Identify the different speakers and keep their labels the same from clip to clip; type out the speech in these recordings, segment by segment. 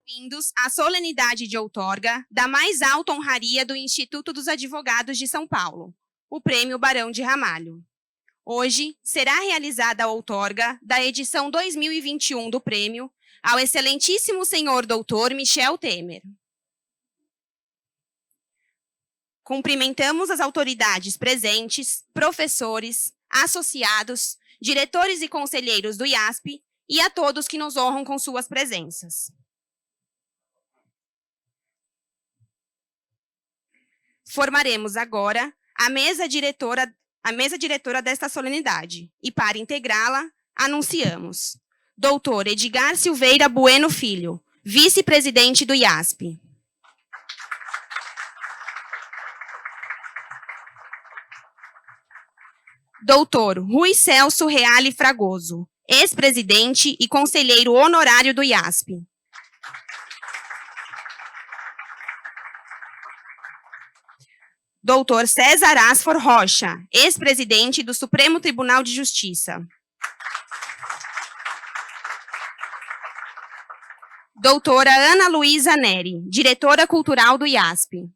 Speaker 1: Bem-vindos à solenidade de outorga da mais alta honraria do Instituto dos Advogados de São Paulo, o Prêmio Barão de Ramalho. Hoje será realizada a outorga da edição 2021 do prêmio ao excelentíssimo senhor doutor Michel Temer. Cumprimentamos as autoridades presentes, professores, associados, diretores e conselheiros do IASP e a todos que nos honram com suas presenças. Formaremos agora a mesa diretora desta solenidade e, para integrá-la, anunciamos Dr. Edgar Silveira Bueno Filho, vice-presidente do IASP. Dr. Rui Celso Reale Fragoso, ex-presidente e conselheiro honorário do IASP. Dr. César Asfor Rocha, ex-presidente do Supremo Tribunal de Justiça. Doutora Ana Luísa Neri, diretora cultural do IASP.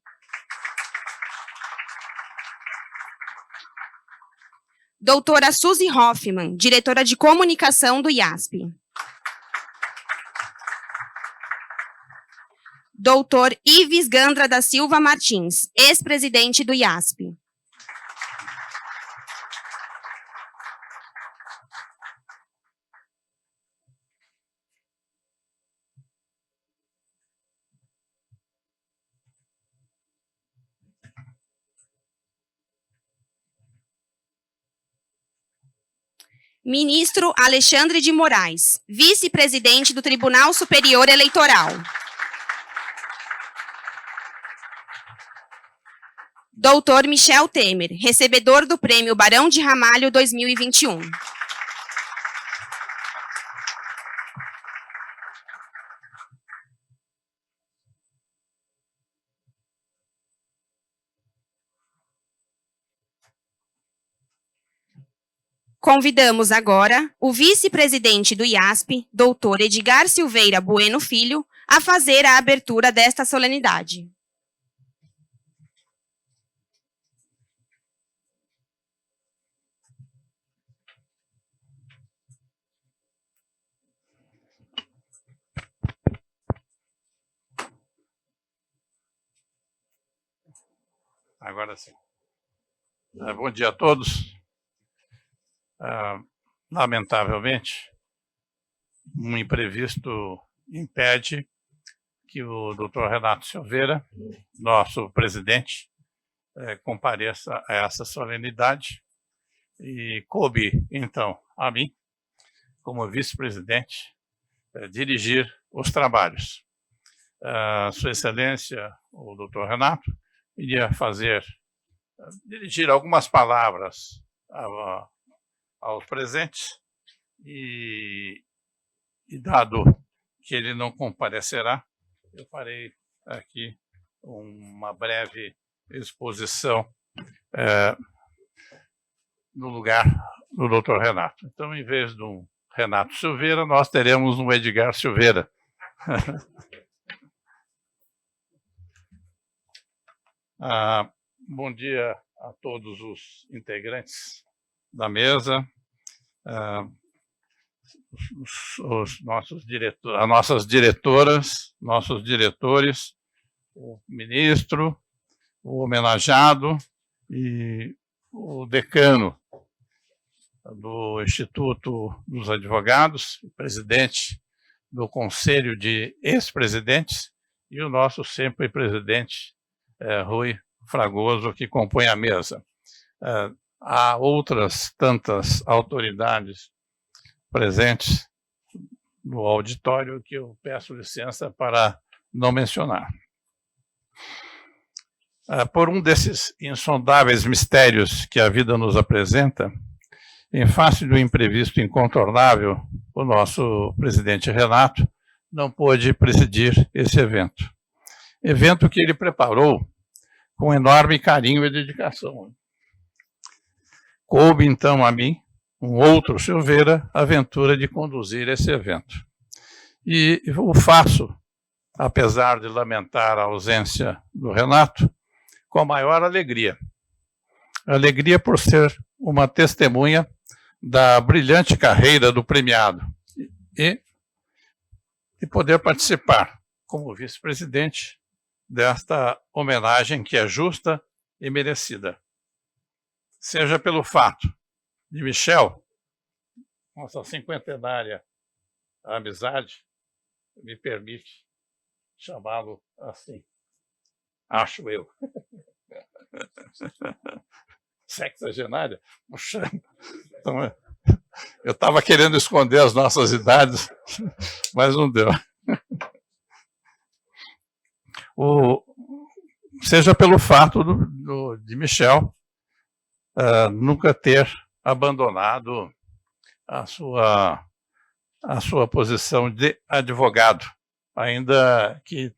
Speaker 1: Doutora Suzy Hoffmann, diretora de comunicação do IASP. Doutor Ives Gandra da Silva Martins, ex-presidente do IASP. Ministro Alexandre de Moraes, vice-presidente do Tribunal Superior Eleitoral. Doutor Michel Temer, recebedor do Prêmio Barão de Ramalho 2021. Convidamos agora o vice-presidente do IASP, doutor Edgar Silveira Bueno Filho, a fazer a abertura desta solenidade.
Speaker 2: Agora sim. Bom dia a todos. Lamentavelmente, um imprevisto impede que o doutor Renato Silveira, nosso presidente, compareça a essa solenidade e coube, então, a mim, como vice-presidente, dirigir os trabalhos. Sua Excelência, o doutor Renato, iria dirigir algumas palavras aos presentes e dado que ele não comparecerá, eu farei aqui uma breve exposição no lugar do doutor Renato. Então, em vez do Renato Silveira, nós teremos um Edgar Silveira. Bom dia a todos os integrantes da mesa, as nossas diretoras, nossos diretores, o ministro, o homenageado e o decano do Instituto dos Advogados, o presidente do Conselho de Ex-Presidentes e o nosso sempre presidente, Rui Fragoso, que compõe a mesa. Há outras tantas autoridades presentes no auditório que eu peço licença para não mencionar. Por um desses insondáveis mistérios que a vida nos apresenta, em face do imprevisto incontornável, o nosso presidente Renato não pôde presidir esse evento. Evento que ele preparou com enorme carinho e dedicação. Coube, então, a mim, um outro Silveira, a aventura de conduzir esse evento. E o faço apesar de lamentar a ausência do Renato, com a maior alegria. Alegria por ser uma testemunha da brilhante carreira do premiado e poder participar como vice-presidente desta homenagem que é justa e merecida. Seja pelo fato de Michel, nossa cinquentenária amizade, me permite chamá-lo assim, acho eu. Sexagenária? Puxa, então, eu estava querendo esconder as nossas idades, mas não deu. Seja pelo fato de Michel nunca ter abandonado a sua posição de advogado, ainda que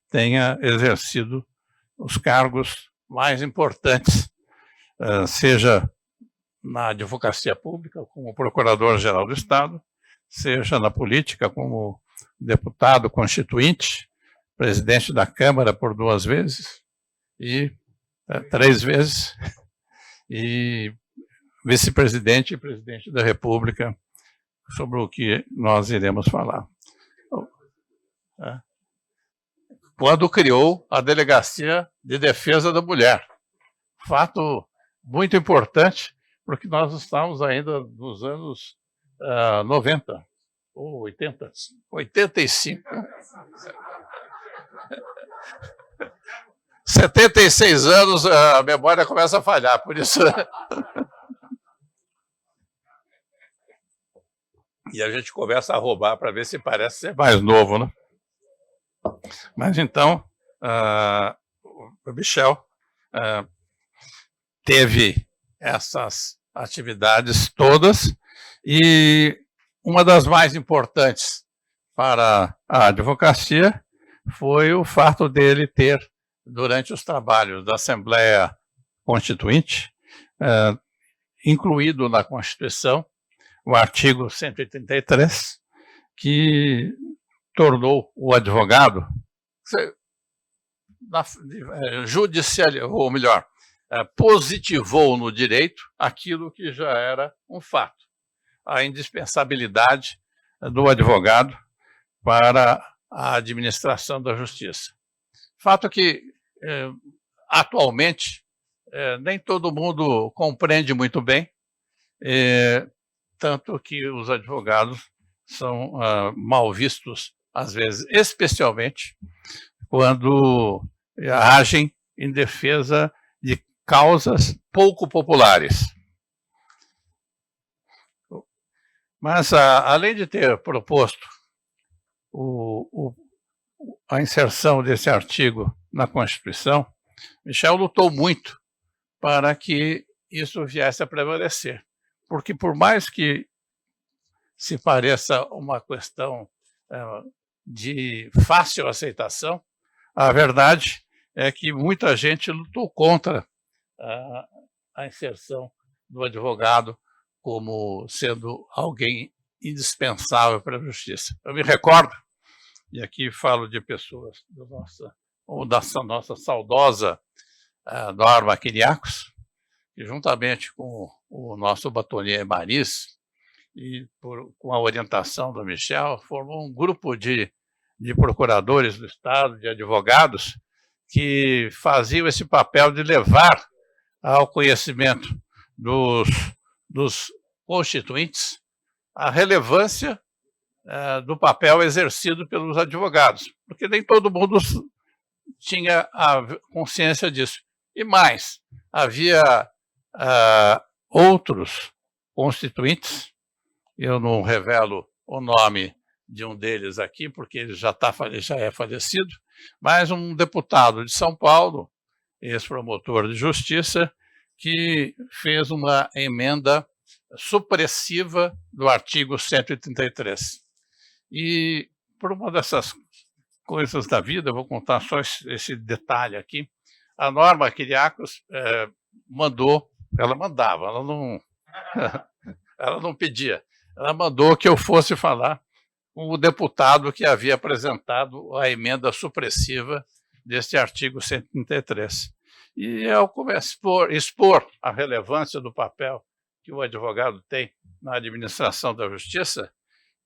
Speaker 2: tenha exercido os cargos mais importantes, seja na advocacia pública, como procurador-geral do Estado, seja na política, como deputado constituinte, presidente da Câmara por 2 vezes, e 3 vezes, e vice-presidente e presidente da República, sobre o que nós iremos falar. Quando criou a Delegacia de Defesa da Mulher. Fato muito importante, porque nós estamos ainda nos anos 90, ou 80, 85. 76 anos, a memória começa a falhar, por isso... E a gente começa a roubar para ver se parece ser mais novo, né? Mas então, o Michel teve essas atividades todas e uma das mais importantes para a advocacia foi o fato dele ter, durante os trabalhos da Assembleia Constituinte, incluído na Constituição, o artigo 133, que tornou o advogado ou melhor, positivou no direito aquilo que já era um fato, a indispensabilidade do advogado para a administração da justiça. Fato que, atualmente, nem todo mundo compreende muito bem, tanto que os advogados são mal vistos, às vezes, especialmente quando agem em defesa de causas pouco populares. Mas, além de ter proposto a inserção desse artigo na Constituição, Michel lutou muito para que isso viesse a prevalecer. Porque, por mais que se pareça uma questão de fácil aceitação, a verdade é que muita gente lutou contra a inserção do advogado como sendo alguém indispensável para a justiça. Eu me recordo, e aqui falo de pessoas da nossa saudosa Norma Quiriacos, que juntamente com o nosso batonier Maris, e com a orientação do Michel, formou um grupo de procuradores do Estado, de advogados, que faziam esse papel de levar ao conhecimento dos constituintes a relevância do papel exercido pelos advogados, porque nem todo mundo tinha a consciência disso. E mais, havia outros constituintes, eu não revelo o nome de um deles aqui, porque ele já é falecido, mas um deputado de São Paulo, ex-promotor de justiça, que fez uma emenda supressiva do artigo 133. E por uma dessas coisas da vida, eu vou contar só esse detalhe aqui, a Norma Quiriacos ela mandava, ela não pedia, ela mandou que eu fosse falar com o deputado que havia apresentado a emenda supressiva deste artigo 133. E ao expor a relevância do papel que o advogado tem na administração da justiça,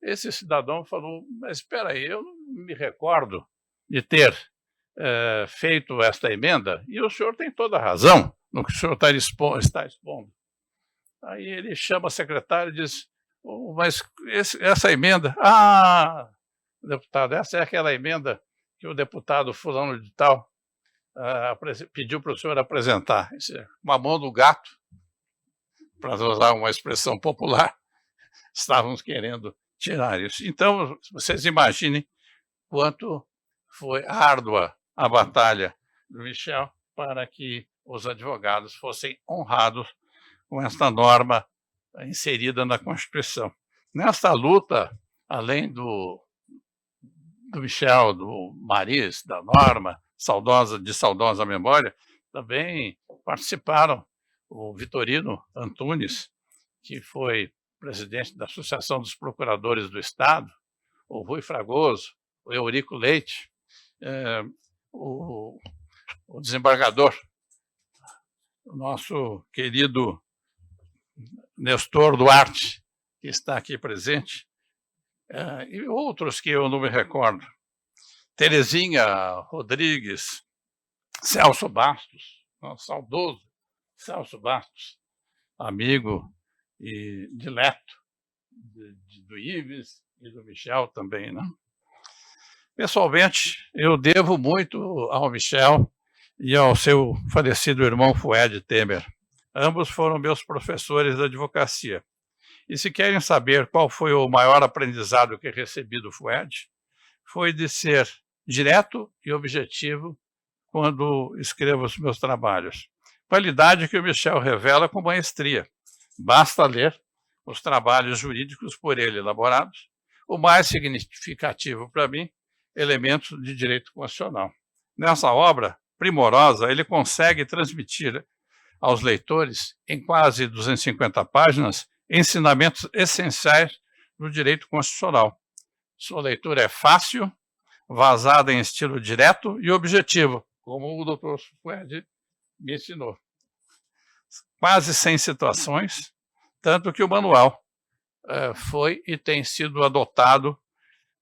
Speaker 2: esse cidadão falou, mas espera aí, eu não me recordo de ter feito esta emenda, e o senhor tem toda a razão no que o senhor está expondo. Aí ele chama a secretária e diz, mas essa emenda, deputado, essa é aquela emenda que o deputado fulano de tal pediu para o senhor apresentar. Isso é uma mão do gato, para usar uma expressão popular, estávamos querendo tirar isso. Então, vocês imaginem quanto foi árdua a batalha do Michel para que os advogados fossem honrados com esta norma inserida na Constituição. Nesta luta, além do Michel, do Maris, da Norma, de saudosa memória, também participaram o Vitorino Antunes, que foi presidente da Associação dos Procuradores do Estado, o Rui Fragoso, o Eurico Leite, o desembargador, o nosso querido Nestor Duarte, que está aqui presente, e outros que eu não me recordo. Terezinha Rodrigues, Celso Bastos, nosso saudoso Celso Bastos, amigo e dileto do Ives e do Michel também, né? Pessoalmente, eu devo muito ao Michel e ao seu falecido irmão Fued Temer. Ambos foram meus professores de advocacia. E se querem saber qual foi o maior aprendizado que recebi do Fued, foi de ser direto e objetivo quando escrevo os meus trabalhos. Qualidade que o Michel revela com maestria. Basta ler os trabalhos jurídicos por ele elaborados. O mais significativo para mim, elementos de direito constitucional. Nessa obra primorosa, ele consegue transmitir aos leitores, em quase 250 páginas, ensinamentos essenciais do direito constitucional. Sua leitura é fácil, vazada em estilo direto e objetivo, como o doutor Fued me ensinou. Quase sem situações, tanto que o manual foi e tem sido adotado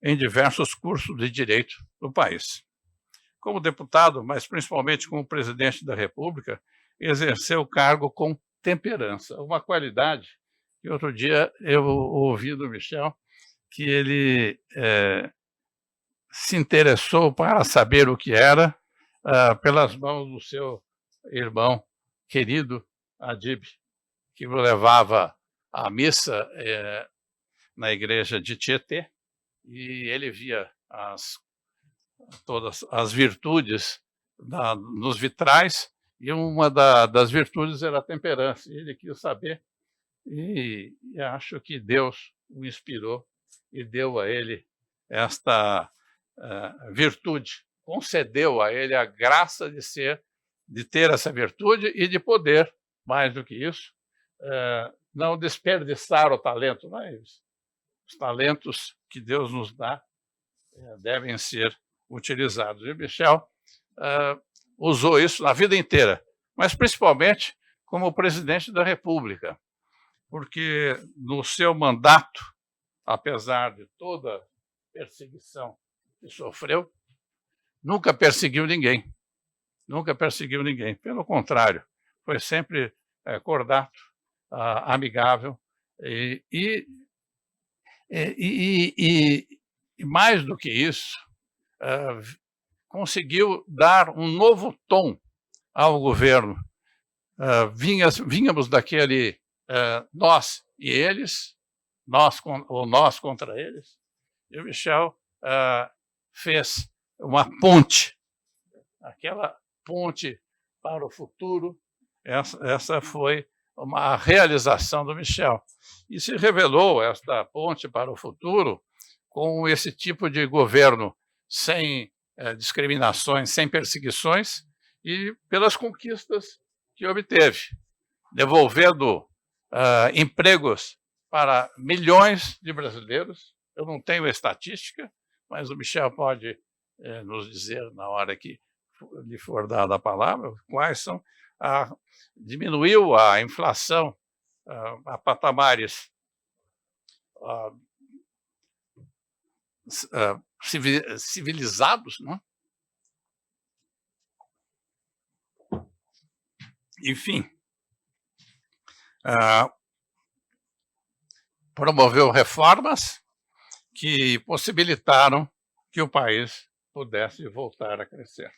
Speaker 2: em diversos cursos de direito do país. Como deputado, mas principalmente como presidente da República, exerceu o cargo com temperança, uma qualidade que outro dia eu ouvi do Michel, que ele se interessou para saber o que era pelas mãos do seu irmão querido Adib, que o levava à missa na igreja de Tietê, e ele via todas as virtudes nos vitrais, e uma das virtudes era a temperança. Ele quis saber, e acho que Deus o inspirou e deu a ele esta virtude, concedeu a ele a graça de ter essa virtude e de poder, mais do que isso, não desperdiçar o talento, mas os talentos que Deus nos dá devem ser utilizados. E o Michel usou isso na vida inteira, mas principalmente como presidente da República, porque no seu mandato, apesar de toda perseguição que sofreu, nunca perseguiu ninguém. Nunca perseguiu ninguém. Pelo contrário, foi sempre cordato, amigável e mais do que isso, conseguiu dar um novo tom ao governo. Vínhamos daquele nós e eles, nós contra eles, e o Michel fez uma ponte, aquela ponte para o futuro. Essa foi uma realização do Michel. E se revelou esta ponte para o futuro com esse tipo de governo sem discriminações, sem perseguições, e pelas conquistas que obteve, devolvendo empregos para milhões de brasileiros, Eu não tenho estatística, mas o Michel pode nos dizer, na hora que lhe for dada a palavra, quais são. Diminuiu a inflação a patamares civilizados, né? Enfim, promoveu reformas que possibilitaram que o país pudesse voltar a crescer.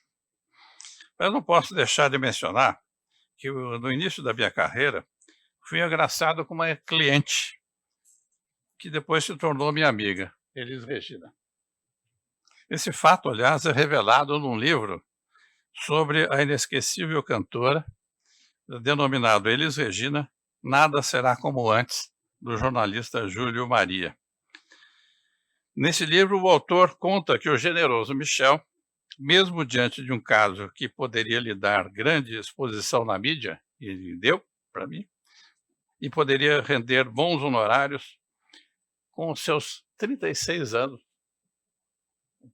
Speaker 2: Eu não posso deixar de mencionar que no início da minha carreira fui agraciado com uma cliente que depois se tornou minha amiga, Elis Regina. Esse fato, aliás, é revelado num livro sobre a inesquecível cantora, denominado Elis Regina, Nada Será Como Antes, do jornalista Júlio Maria. Nesse livro, o autor conta que o generoso Michel, mesmo diante de um caso que poderia lhe dar grande exposição na mídia, e ele deu para mim, e poderia render bons honorários, com os seus 36 anos,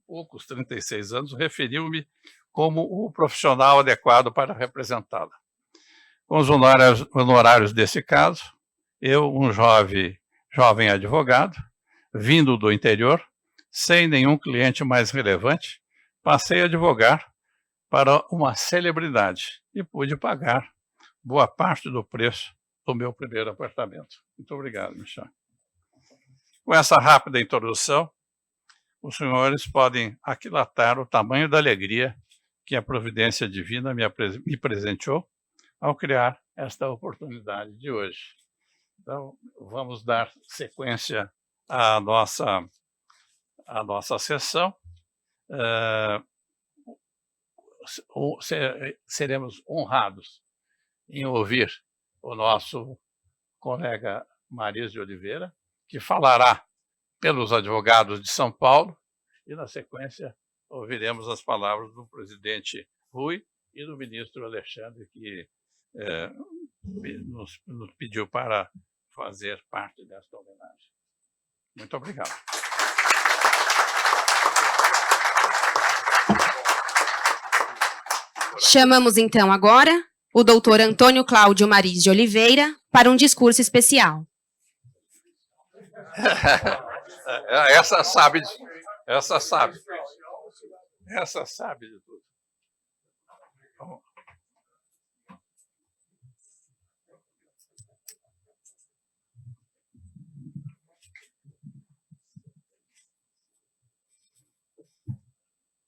Speaker 2: poucos 36 anos, referiu-me como o profissional adequado para representá-la. Com os honorários desse caso, eu, um jovem advogado, vindo do interior, sem nenhum cliente mais relevante, passei a advogar para uma celebridade e pude pagar boa parte do preço do meu primeiro apartamento. Muito obrigado, Michel. Com essa rápida introdução, os senhores podem aquilatar o tamanho da alegria que a providência divina me presenteou ao criar esta oportunidade de hoje. Então, vamos dar sequência à nossa sessão. Seremos honrados em ouvir o nosso colega Mariz de Oliveira, que falará pelos advogados de São Paulo, e, na sequência, ouviremos as palavras do presidente Rui e do ministro Alexandre, que nos pediu para fazer parte desta homenagem. Muito obrigado.
Speaker 1: Chamamos, então, agora o doutor Antônio Cláudio Mariz de Oliveira para um discurso especial.
Speaker 2: Essa sabe de tudo.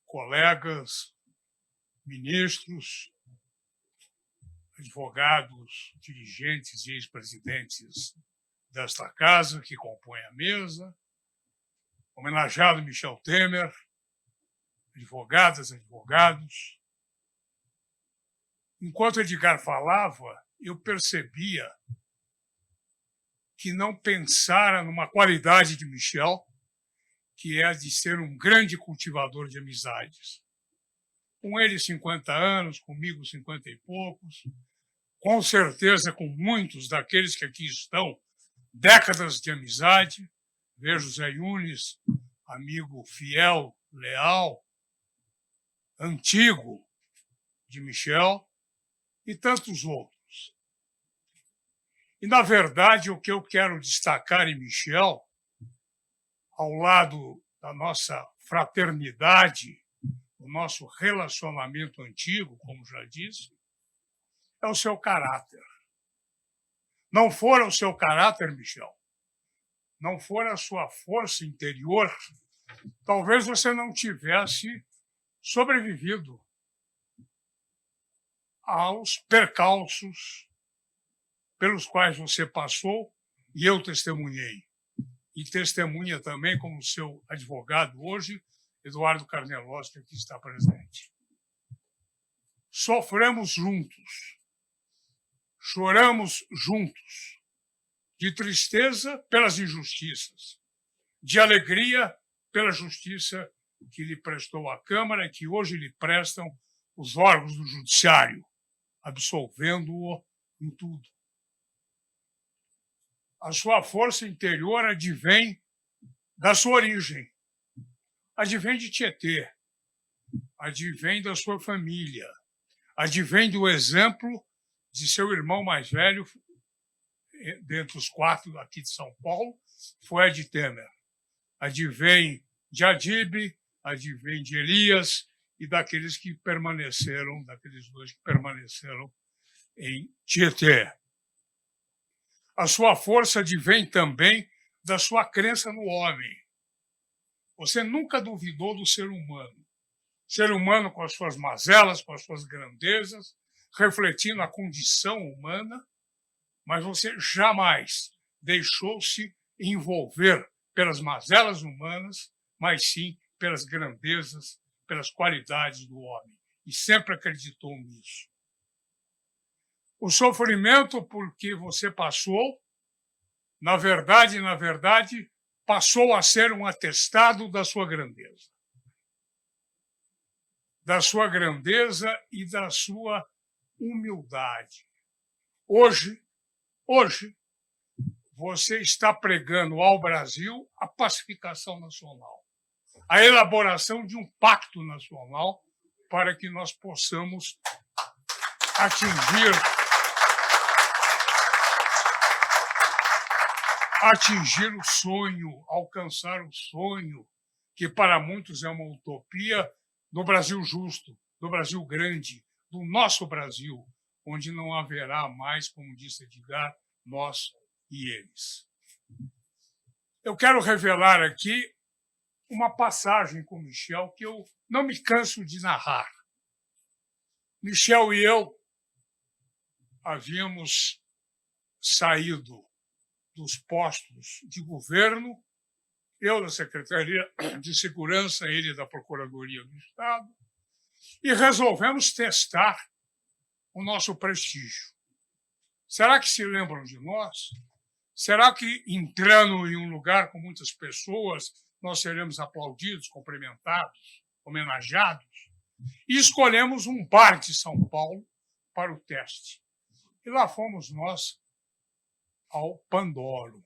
Speaker 3: Colegas, ministros, advogados, dirigentes e ex-presidentes desta casa que compõem a mesa, homenageado Michel Temer, advogadas, advogados. Enquanto Edgar falava, eu percebia que não pensara numa qualidade de Michel, que é a de ser um grande cultivador de amizades. Com ele 50 anos, comigo 50 e poucos, com certeza com muitos daqueles que aqui estão, décadas de amizade. Vejo Zé Yunes, amigo fiel, leal, antigo de Michel, e tantos outros. E, na verdade, o que eu quero destacar em Michel, ao lado da nossa fraternidade, o nosso relacionamento antigo, como já disse, é o seu caráter. Não for o seu caráter, Michel, não for a sua força interior, talvez você não tivesse sobrevivido aos percalços pelos quais você passou e eu testemunhei. E testemunha também como seu advogado hoje, Eduardo Carnelossi, que aqui está presente. Sofremos juntos, choramos juntos, de tristeza pelas injustiças, de alegria pela justiça que lhe prestou a Câmara e que hoje lhe prestam os órgãos do Judiciário, absolvendo-o em tudo. A sua força interior advém da sua origem, advém de Tietê, advém da sua família, advém do exemplo de seu irmão mais velho, dentre os 4 aqui de São Paulo, foi Ed Temer. Advém de Adib, advém de Elias e daqueles que permaneceram, daqueles 2 que permaneceram em Tietê. A sua força advém também da sua crença no homem. Você nunca duvidou do ser humano com as suas mazelas, com as suas grandezas, refletindo a condição humana, mas você jamais deixou-se envolver pelas mazelas humanas, mas sim pelas grandezas, pelas qualidades do homem, e sempre acreditou nisso. O sofrimento por que você passou, na verdade, passou a ser um atestado da sua grandeza. Da sua grandeza e da sua humildade. Hoje, você está pregando ao Brasil a pacificação nacional, a elaboração de um pacto nacional para que nós possamos atingir o sonho, alcançar o sonho, que para muitos é uma utopia, do Brasil justo, do Brasil grande, do nosso Brasil, onde não haverá mais, como disse Edgar, nós e eles. Eu quero revelar aqui uma passagem com Michel que eu não me canso de narrar. Michel e eu havíamos saído dos postos de governo, eu da Secretaria de Segurança, ele da Procuradoria do Estado, e resolvemos testar o nosso prestígio. Será que se lembram de nós? Será que, entrando em um lugar com muitas pessoas, nós seremos aplaudidos, cumprimentados, homenageados? E escolhemos um bar de São Paulo para o teste. E lá fomos nós ao Pandoro.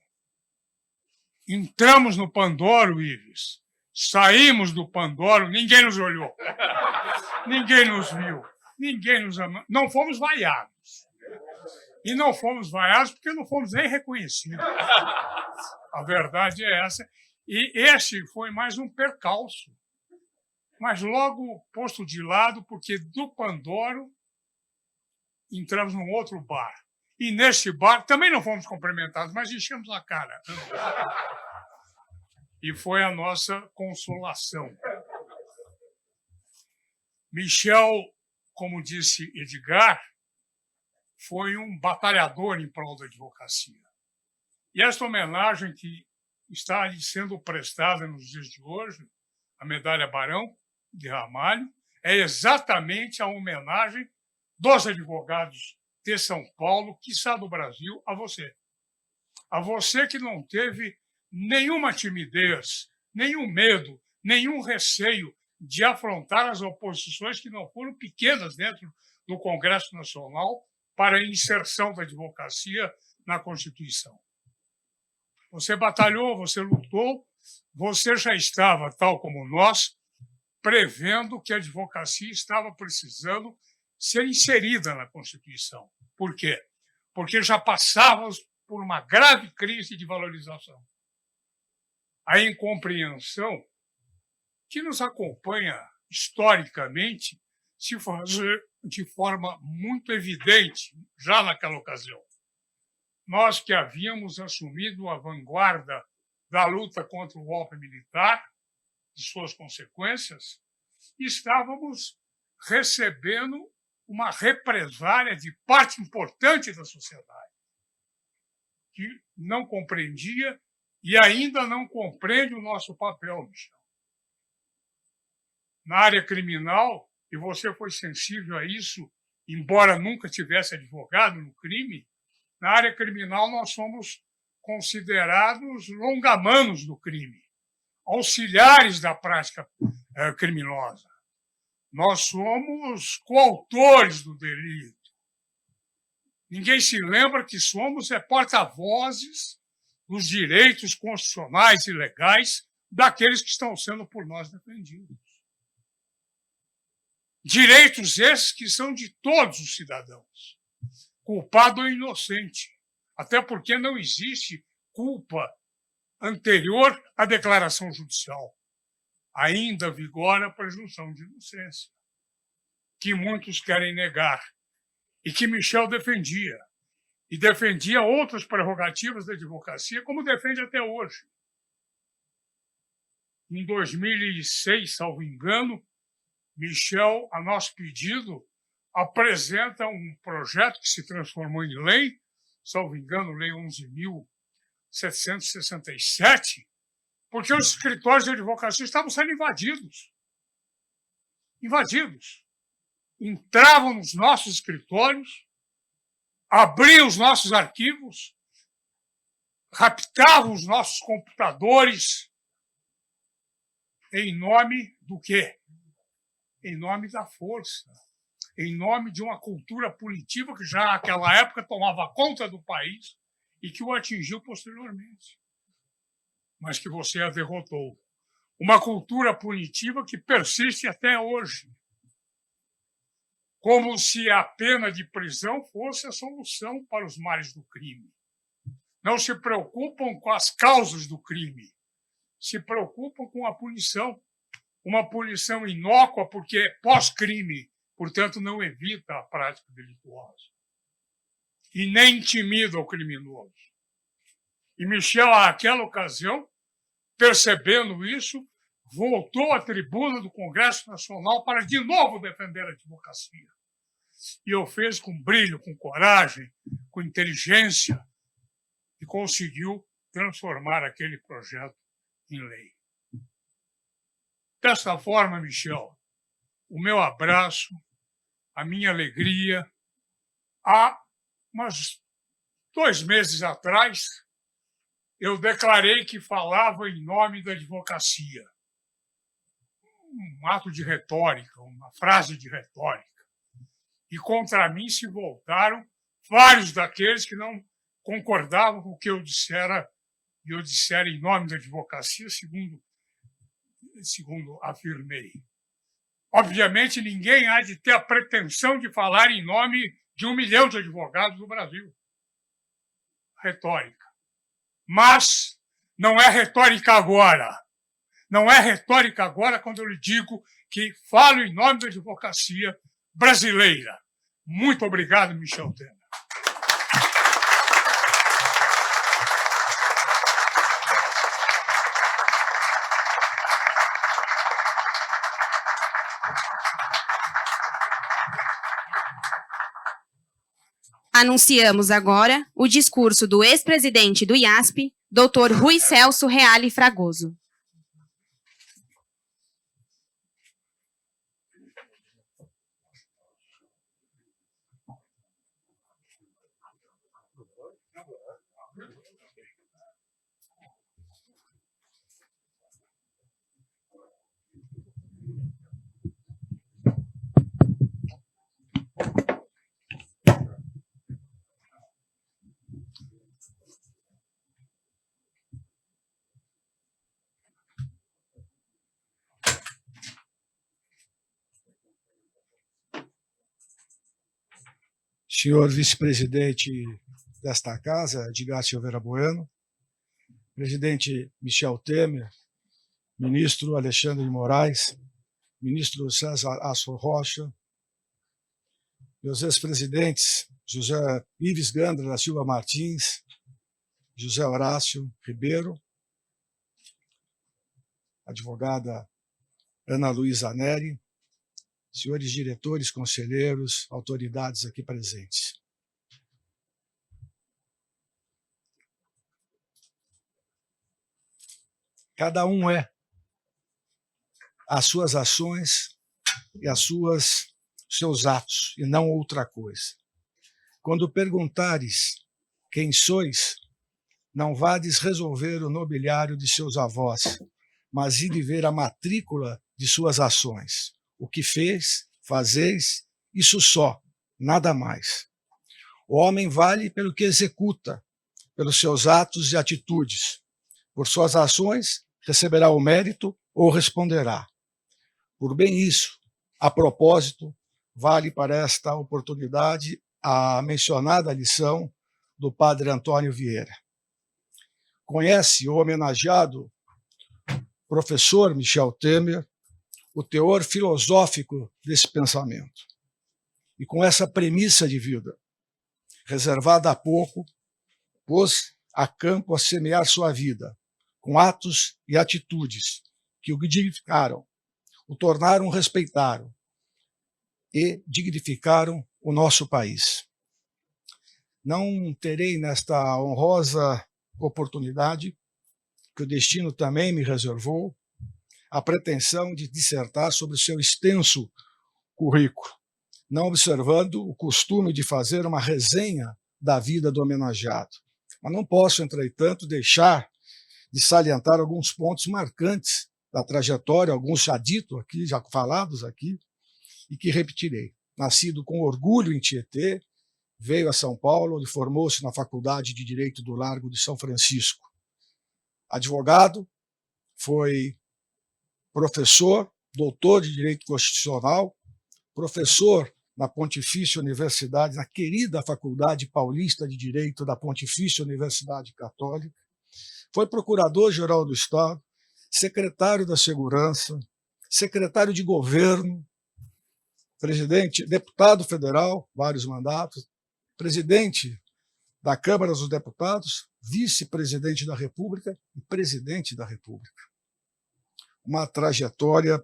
Speaker 3: Entramos no Pandoro, Ives. Saímos do Pandoro, ninguém nos olhou. Ninguém nos viu. Ninguém nos amou. Não fomos vaiados. E não fomos vaiados porque não fomos nem reconhecidos. A verdade é essa. E esse foi mais um percalço. Mas logo posto de lado, porque do Pandoro entramos num outro bar. E nesse bar também não fomos cumprimentados, mas enchemos a cara. E foi a nossa consolação. Michel, como disse Edgar, foi um batalhador em prol da advocacia. E esta homenagem que está sendo prestada nos dias de hoje, a medalha Barão de Ramalho, é exatamente a homenagem dos advogados de São Paulo, quiçá do Brasil, a você. A você que não teve nenhuma timidez, nenhum medo, nenhum receio de afrontar as oposições que não foram pequenas dentro do Congresso Nacional para a inserção da advocacia na Constituição. Você batalhou, você lutou, você já estava, tal como nós, prevendo que a advocacia estava precisando ser inserida na Constituição. Por quê? Porque já passávamos por uma grave crise de valorização. A incompreensão que nos acompanha historicamente se fazer de forma muito evidente já naquela ocasião. Nós que havíamos assumido a vanguarda da luta contra o golpe militar e suas consequências, estávamos recebendo uma represália de parte importante da sociedade, que não compreendia e ainda não compreende o nosso papel, Michel. Na área criminal, e você foi sensível a isso, embora nunca tivesse advogado no crime, na área criminal nós somos considerados longamanos do crime, auxiliares da prática criminosa. Nós somos coautores do delito. Ninguém se lembra que somos porta-vozes nos direitos constitucionais e legais daqueles que estão sendo por nós defendidos. Direitos esses que são de todos os cidadãos, culpado ou inocente, até porque não existe culpa anterior à declaração judicial. Ainda vigora a presunção de inocência, que muitos querem negar, e que Michel defendia. E defendia outras prerrogativas da advocacia, como defende até hoje. Em 2006, salvo engano, Michel, a nosso pedido, apresenta um projeto que se transformou em lei, salvo engano, Lei 11.767, porque os escritórios de advocacia estavam sendo invadidos. Invadidos. Entravam nos nossos escritórios, abriam os nossos arquivos, raptavam os nossos computadores. Em nome do quê? Em nome da força. Em nome de uma cultura punitiva que já naquela época tomava conta do país e que o atingiu posteriormente, mas que você a derrotou. Uma cultura punitiva que persiste até hoje, como se a pena de prisão fosse a solução para os males do crime. Não se preocupam com as causas do crime, se preocupam com a punição. Uma punição inócua porque é pós-crime, portanto, não evita a prática delituosa. E nem intimida o criminoso. E Michel, naquela ocasião, percebendo isso, voltou à tribuna do Congresso Nacional para de novo defender a advocacia. E o fez com brilho, com coragem, com inteligência, e conseguiu transformar aquele projeto em lei. Desta forma, Michel, o meu abraço, a minha alegria. Há uns 2 meses atrás, eu declarei que falava em nome da advocacia. Um ato de retórica, uma frase de retórica. E contra mim se voltaram vários daqueles que não concordavam com o que eu dissera em nome da advocacia, segundo afirmei. Obviamente, ninguém há de ter a pretensão de falar em nome de 1 milhão de advogados do Brasil. Retórica. Mas não é retórica agora. Não é retórica agora quando eu lhe digo que falo em nome da advocacia brasileira. Muito obrigado, Michel Temer.
Speaker 1: Anunciamos agora o discurso do ex-presidente do IASP, Dr. Rui Celso Reale Fragoso.
Speaker 4: Senhor vice-presidente desta casa, Edgar Silveira Bueno, presidente Michel Temer, ministro Alexandre de Moraes, ministro César Assor Rocha, meus ex-presidentes José Ives Gandra da Silva Martins, José Horácio Ribeiro, advogada Ana Luísa Neri, senhores diretores, conselheiros, autoridades aqui presentes. Cada um é as suas ações e seus atos, e não outra coisa. Quando perguntares quem sois, não vades resolver o nobiliário de seus avós, mas ide ver a matrícula de suas ações. O que fez, fazeis, isso só, nada mais. O homem vale pelo que executa, pelos seus atos e atitudes. Por suas ações, receberá o mérito ou responderá. Por bem isso, a propósito, vale para esta oportunidade a mencionada lição do padre Antônio Vieira. Conhece o homenageado professor Michel Temer o teor filosófico desse pensamento. E com essa premissa de vida, reservada há pouco, pôs a campo a semear sua vida, com atos e atitudes que o dignificaram, o tornaram respeitado e dignificaram o nosso país. Não terei nesta honrosa oportunidade, que o destino também me reservou, a pretensão de dissertar sobre o seu extenso currículo, não observando o costume de fazer uma resenha da vida do homenageado. Mas não posso, entretanto, deixar de salientar alguns pontos marcantes da trajetória, alguns já ditos aqui, já falados aqui, e que repetirei. Nascido com orgulho em Tietê, veio a São Paulo, onde formou-se na Faculdade de Direito do Largo de São Francisco. Advogado, foi professor, doutor de Direito Constitucional, professor na Pontifícia Universidade, na querida Faculdade Paulista de Direito da Pontifícia Universidade Católica, foi procurador-geral do Estado, secretário da Segurança, secretário de Governo, presidente, deputado federal, vários mandatos, presidente da Câmara dos Deputados, vice-presidente da República e presidente da República. Uma trajetória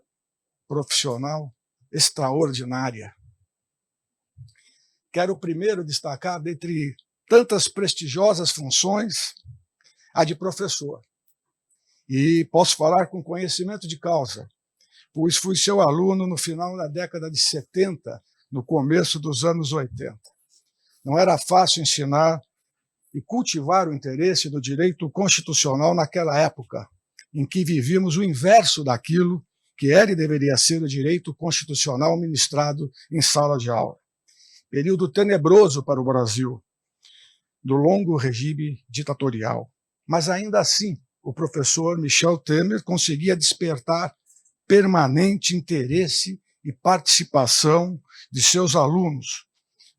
Speaker 4: profissional extraordinária. Quero primeiro destacar, dentre tantas prestigiosas funções, a de professor. E posso falar com conhecimento de causa, pois fui seu aluno no final da década de 70, no começo dos anos 80. Não era fácil ensinar e cultivar o interesse do direito constitucional naquela época, em que vivíamos o inverso daquilo que era e deveria ser o direito constitucional ministrado em sala de aula. Período tenebroso para o Brasil, do longo regime ditatorial. Mas ainda assim, o professor Michel Temer conseguia despertar permanente interesse e participação de seus alunos,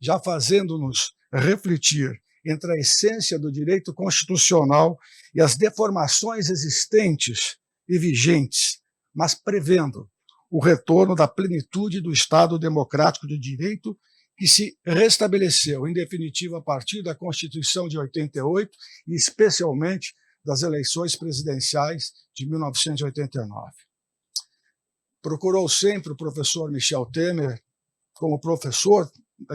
Speaker 4: já fazendo-nos refletir entre a essência do direito constitucional e as deformações existentes e vigentes, mas prevendo o retorno da plenitude do Estado democrático de direito que se restabeleceu, em definitiva, a partir da Constituição de 88 e especialmente das eleições presidenciais de 1989. Procurou sempre o professor Michel Temer, como professor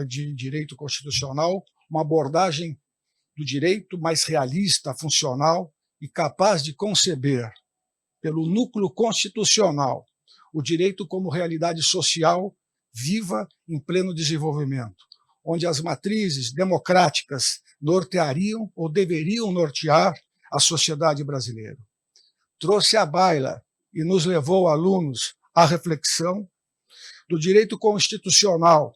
Speaker 4: de Direito Constitucional, uma abordagem do direito mais realista, funcional e capaz de conceber, pelo núcleo constitucional, o direito como realidade social viva em pleno desenvolvimento, onde as matrizes democráticas norteariam ou deveriam nortear a sociedade brasileira. Trouxe à baila e nos levou, alunos, à reflexão do direito constitucional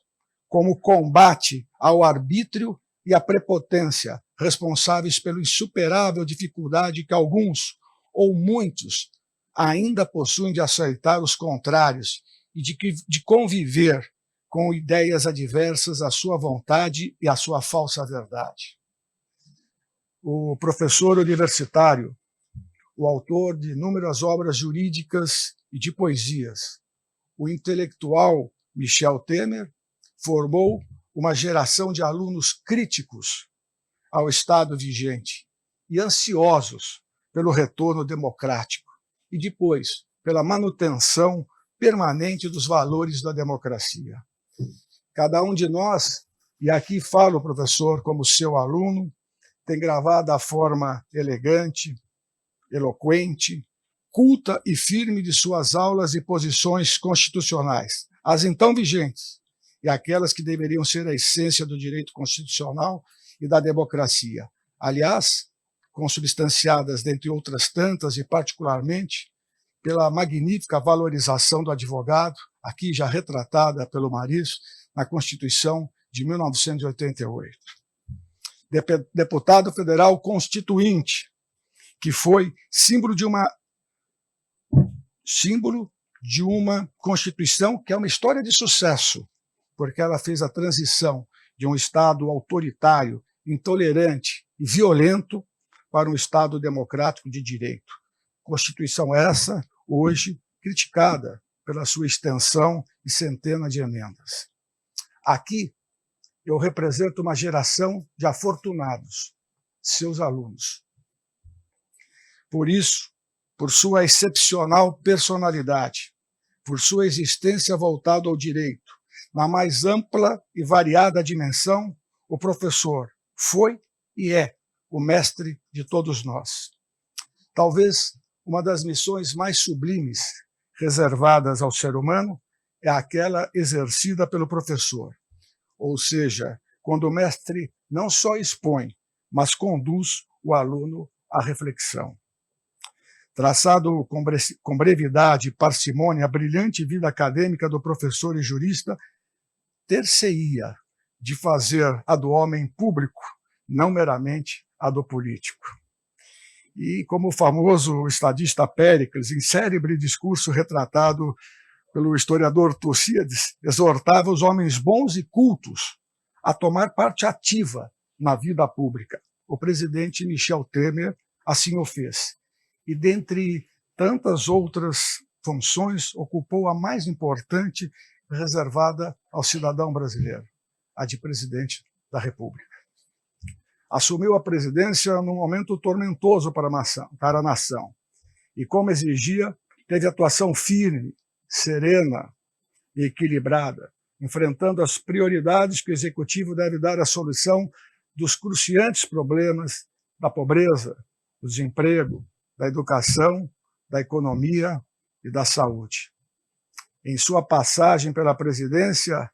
Speaker 4: como combate ao arbítrio e à prepotência, responsáveis pela insuperável dificuldade que alguns ou muitos ainda possuem de aceitar os contrários e de conviver com ideias adversas à sua vontade e à sua falsa verdade. O professor universitário, o autor de inúmeras obras jurídicas e de poesias, o intelectual Michel Temer, formou uma geração de alunos críticos ao Estado vigente e ansiosos pelo retorno democrático e depois pela manutenção permanente dos valores da democracia. Cada um de nós, e aqui falo, professor, como seu aluno, tem gravado a forma elegante, eloquente, culta e firme de suas aulas e posições constitucionais, as então vigentes e aquelas que deveriam ser a essência do direito constitucional e da democracia. Aliás, consubstanciadas, dentre outras tantas, e particularmente pela magnífica valorização do advogado, aqui já retratada pelo Maris, na Constituição de 1988. deputado federal constituinte, que foi símbolo de uma Constituição que é uma história de sucesso, porque ela fez a transição de um Estado autoritário, intolerante e violento para um Estado democrático de direito. Constituição essa, hoje, criticada pela sua extensão e centenas de emendas. Aqui, eu represento uma geração de afortunados, seus alunos. Por isso, por sua excepcional personalidade, por sua existência voltada ao direito, na mais ampla e variada dimensão, o professor foi e é o mestre de todos nós. Talvez uma das missões mais sublimes reservadas ao ser humano é aquela exercida pelo professor, ou seja, quando o mestre não só expõe, mas conduz o aluno à reflexão. Traçado com brevidade e parcimônia a brilhante vida acadêmica do professor e jurista, ter-se-ia de fazer a do homem público, não meramente a do político. E como o famoso estadista Péricles, em célebre discurso retratado pelo historiador Tucídides, exortava os homens bons e cultos a tomar parte ativa na vida pública. O presidente Michel Temer assim o fez. E, dentre tantas outras funções, ocupou a mais importante, reservada ao cidadão brasileiro, a de presidente da República. Assumiu a presidência num momento tormentoso para a nação. E, como exigia, teve atuação firme, serena e equilibrada, enfrentando as prioridades que o executivo deve dar à solução dos cruciantes problemas da pobreza, do desemprego, da educação, da economia e da saúde. Em sua passagem pela presidência,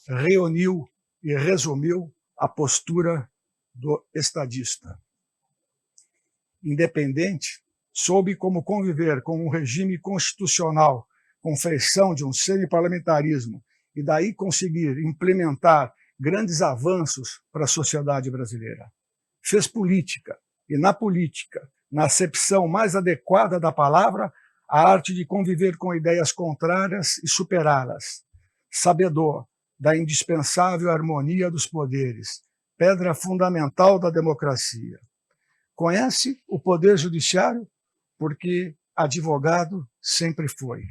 Speaker 4: reuniu e resumiu a postura do estadista. Independente, soube como conviver com um regime constitucional, com feição de um semiparlamentarismo, e daí conseguir implementar grandes avanços para a sociedade brasileira. Fez política, e na política, na acepção mais adequada da palavra, a arte de conviver com ideias contrárias e superá-las. Sabedor da indispensável harmonia dos poderes, pedra fundamental da democracia. Conhece o poder judiciário porque advogado sempre foi.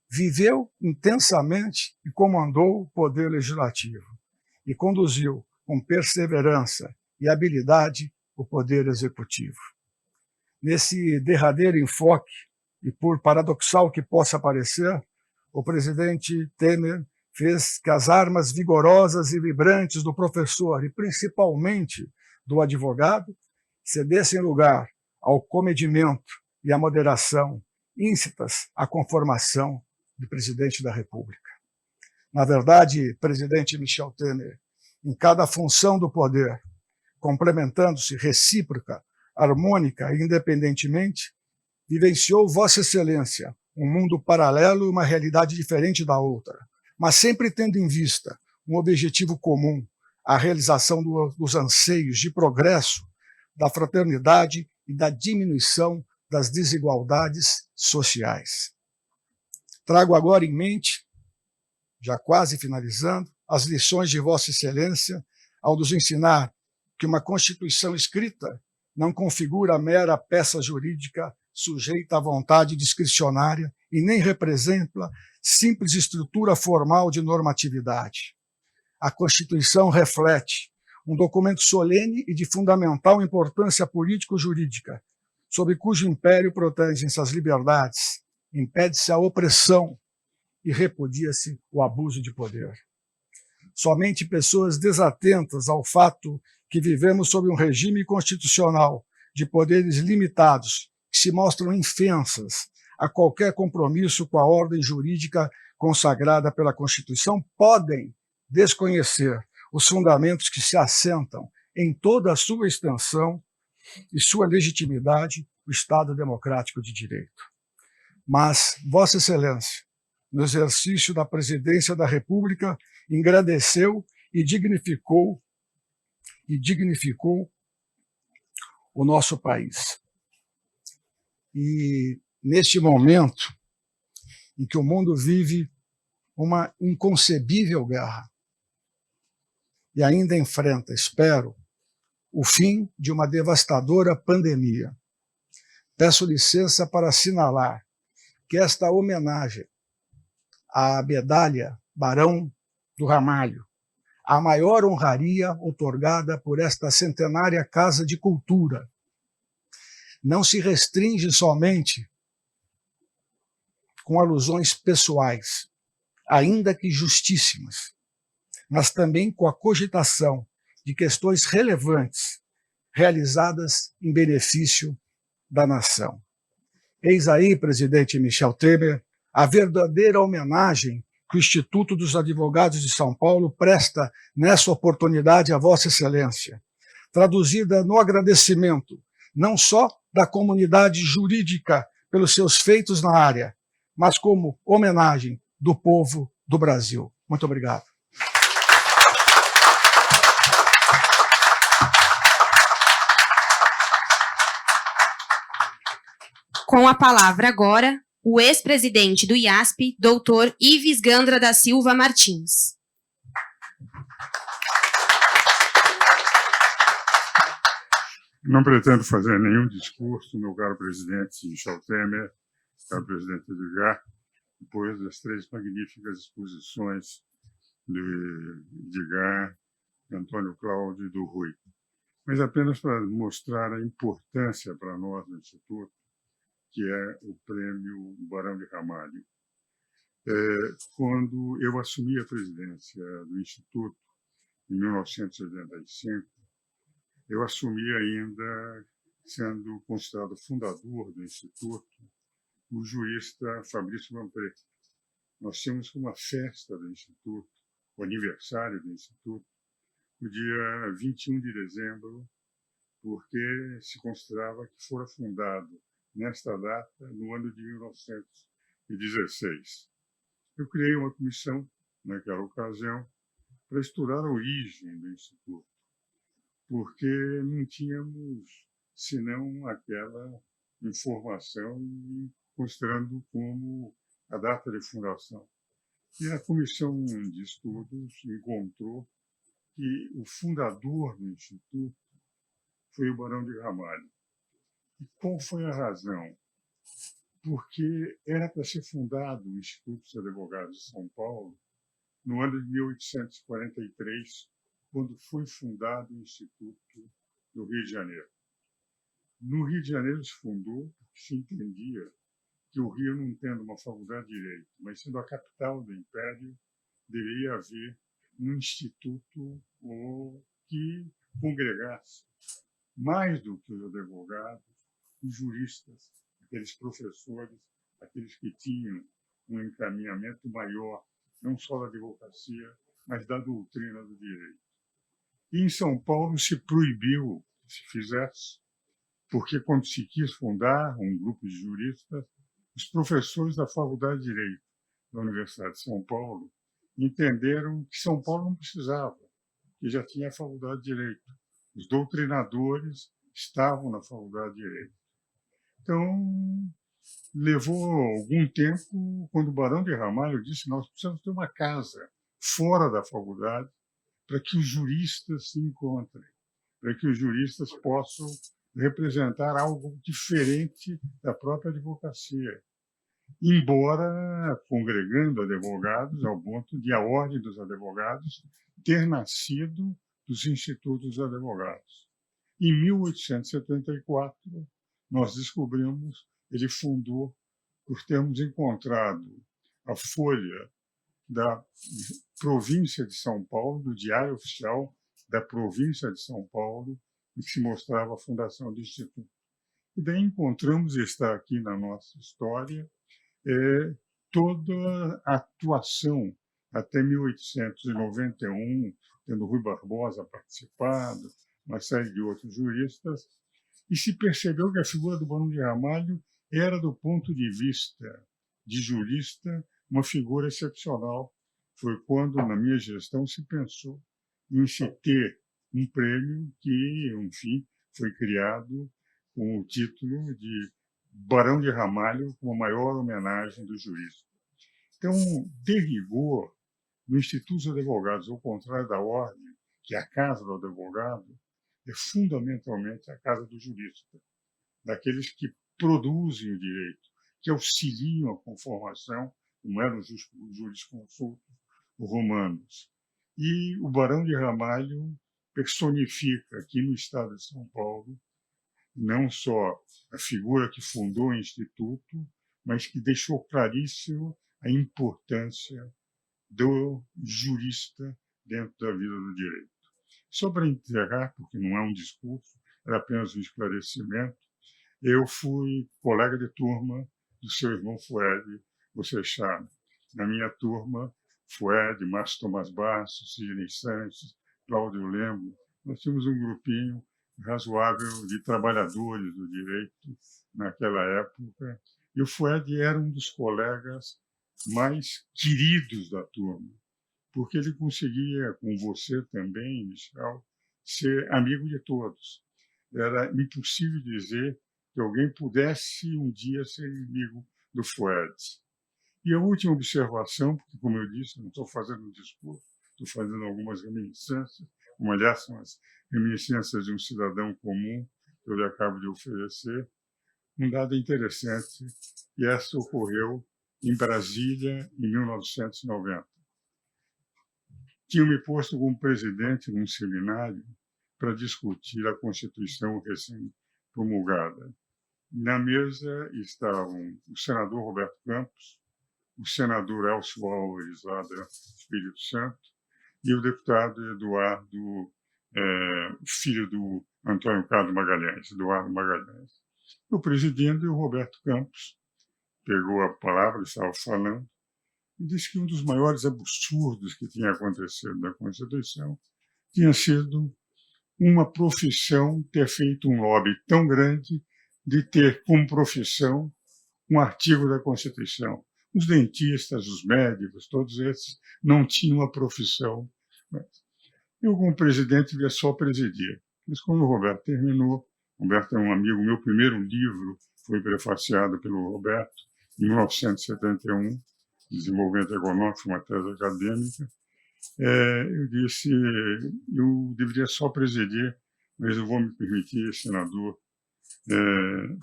Speaker 4: Viveu intensamente e comandou o poder legislativo e conduziu com perseverança e habilidade o poder executivo. Nesse derradeiro enfoque, e por paradoxal que possa parecer, o presidente Temer fez que as armas vigorosas e vibrantes do professor, e principalmente do advogado, cedessem lugar ao comedimento e à moderação, íncitas à conformação do presidente da República. Na verdade, presidente Michel Temer, em cada função do poder, complementando-se recíproca, harmônica e independentemente, vivenciou Vossa Excelência um mundo paralelo e uma realidade diferente da outra, mas sempre tendo em vista um objetivo comum, a realização dos anseios de progresso, da fraternidade e da diminuição das desigualdades sociais. Trago agora em mente, já quase finalizando, as lições de Vossa Excelência ao nos ensinar que uma Constituição escrita não configura mera peça jurídica sujeita à vontade discricionária e nem representa simples estrutura formal de normatividade. A Constituição reflete um documento solene e de fundamental importância político-jurídica, sob cujo império protegem-se as liberdades, impede-se a opressão e repudia-se o abuso de poder. Somente pessoas desatentas ao fato que vivemos sob um regime constitucional de poderes limitados, que se mostram infensas a qualquer compromisso com a ordem jurídica consagrada pela Constituição, podem desconhecer os fundamentos que se assentam em toda a sua extensão e sua legitimidade, o Estado Democrático de Direito. Mas, Vossa Excelência, no exercício da presidência da República, engrandeceu e dignificou e dignificou o nosso país. E neste momento em que o mundo vive uma inconcebível guerra e ainda enfrenta, espero, o fim de uma devastadora pandemia, peço licença para assinalar que esta homenagem à medalha Barão do Ramalho, a maior honraria outorgada por esta centenária Casa de Cultura, não se restringe somente com alusões pessoais, ainda que justíssimas, mas também com a cogitação de questões relevantes realizadas em benefício da nação. Eis aí, presidente Michel Temer, a verdadeira homenagem que o Instituto dos Advogados de São Paulo presta nessa oportunidade a Vossa Excelência, traduzida no agradecimento não só da comunidade jurídica pelos seus feitos na área, mas como homenagem do povo do Brasil. Muito obrigado.
Speaker 1: Com a palavra agora, o ex-presidente do IASP, doutor Ives Gandra da Silva Martins.
Speaker 5: Não pretendo fazer nenhum discurso, meu caro presidente Michel Temer, caro presidente Edgar, depois das 3 magníficas exposições de Edgar, Antônio Cláudio e do Rui, mas apenas para mostrar a importância para nós no Instituto, que é o Prêmio Barão de Ramalho. Quando eu assumi a presidência do Instituto, em 1985, eu assumi ainda sendo considerado fundador do Instituto o jurista Fabrício Vanpré. Nós tínhamos uma festa do Instituto, o aniversário do Instituto, no dia 21 de dezembro, porque se considerava que fora fundado nesta data, no ano de 1916. Eu criei uma comissão, naquela ocasião, para estudar a origem do Instituto, porque não tínhamos senão aquela informação considerando como a data de fundação. E a comissão de estudos encontrou que o fundador do Instituto foi o Barão de Ramalho. E qual foi a razão? Porque era para ser fundado o Instituto dos Advogados de São Paulo no ano de 1843, quando foi fundado o Instituto do Rio de Janeiro. No Rio de Janeiro se fundou, porque se entendia que o Rio, não tendo uma faculdade de Direito, mas sendo a capital do Império, deveria haver um instituto que congregasse mais do que os advogados, os juristas, aqueles professores, aqueles que tinham um encaminhamento maior, não só da advocacia, mas da doutrina do direito. E em São Paulo se proibiu que se fizesse, porque quando se quis fundar um grupo de juristas, os professores da Faculdade de Direito da Universidade de São Paulo entenderam que São Paulo não precisava, que já tinha a Faculdade de Direito. Os doutrinadores estavam na Faculdade de Direito. Então, levou algum tempo, quando o Barão de Ramalho disse: nós precisamos ter uma casa fora da faculdade para que os juristas se encontrem, para que os juristas possam representar algo diferente da própria advocacia, embora congregando advogados ao ponto de a Ordem dos Advogados ter nascido dos Institutos dos Advogados. Em 1874, nós descobrimos, ele fundou, por termos encontrado a folha da província de São Paulo, do Diário Oficial da província de São Paulo, em que se mostrava a fundação do Instituto. E daí encontramos, e está aqui na nossa história, toda a atuação até 1891, tendo Rui Barbosa participado, uma série de outros juristas, e se percebeu que a figura do Barão de Ramalho era, do ponto de vista de jurista, uma figura excepcional. Foi quando, na minha gestão, se pensou em se ter um prêmio que, enfim, foi criado com o título de Barão de Ramalho, como a maior homenagem do jurídico. Então, de rigor, no Instituto dos Advogados, ao contrário da Ordem, que é a casa do advogado, é fundamentalmente a casa do jurista, daqueles que produzem o direito, que auxiliam a conformação, como eram os jurisconsultos romanos. E o Barão de Ramalho personifica aqui no estado de São Paulo não só a figura que fundou o Instituto, mas que deixou claríssimo a importância do jurista dentro da vida do direito. Só para encerrar, porque não é um discurso, era apenas um esclarecimento, eu fui colega de turma do seu irmão Fued, você sabe. Na minha turma, Fued, Márcio Tomás Bastos, Sidney Sanches, Cláudio Lembo, nós tínhamos um grupinho razoável de trabalhadores do direito naquela época, e o Fued era um dos colegas mais queridos da turma, porque ele conseguia, com você também, Michel, ser amigo de todos. Era impossível dizer que alguém pudesse um dia ser inimigo do Fued. E a última observação, porque, como eu disse, não estou fazendo um discurso, estou fazendo algumas reminiscências, como, aliás, são as reminiscências de um cidadão comum que eu lhe acabo de oferecer. Um dado interessante, e essa ocorreu em Brasília, em 1990. Tinha-me posto como presidente num seminário para discutir a Constituição recém-promulgada. Na mesa estavam o senador Roberto Campos, o senador Elcio Álvares, lá do Espírito Santo, e o deputado Eduardo, filho do Antônio Carlos Magalhães, Eduardo Magalhães. O presidindo e o Roberto Campos pegou a palavra, estava falando, e disse que um dos maiores absurdos que tinha acontecido na Constituição tinha sido uma profissão ter feito um lobby tão grande de ter como profissão um artigo da Constituição. Os dentistas, os médicos, todos esses não tinham a profissão. Eu, como presidente, devia só presidir. Mas quando o Roberto terminou, Roberto é um amigo, meu primeiro livro foi prefaciado pelo Roberto, em 1971, Desenvolvimento Econômico, uma tese acadêmica. Eu disse, eu deveria só presidir, mas eu vou me permitir, senador,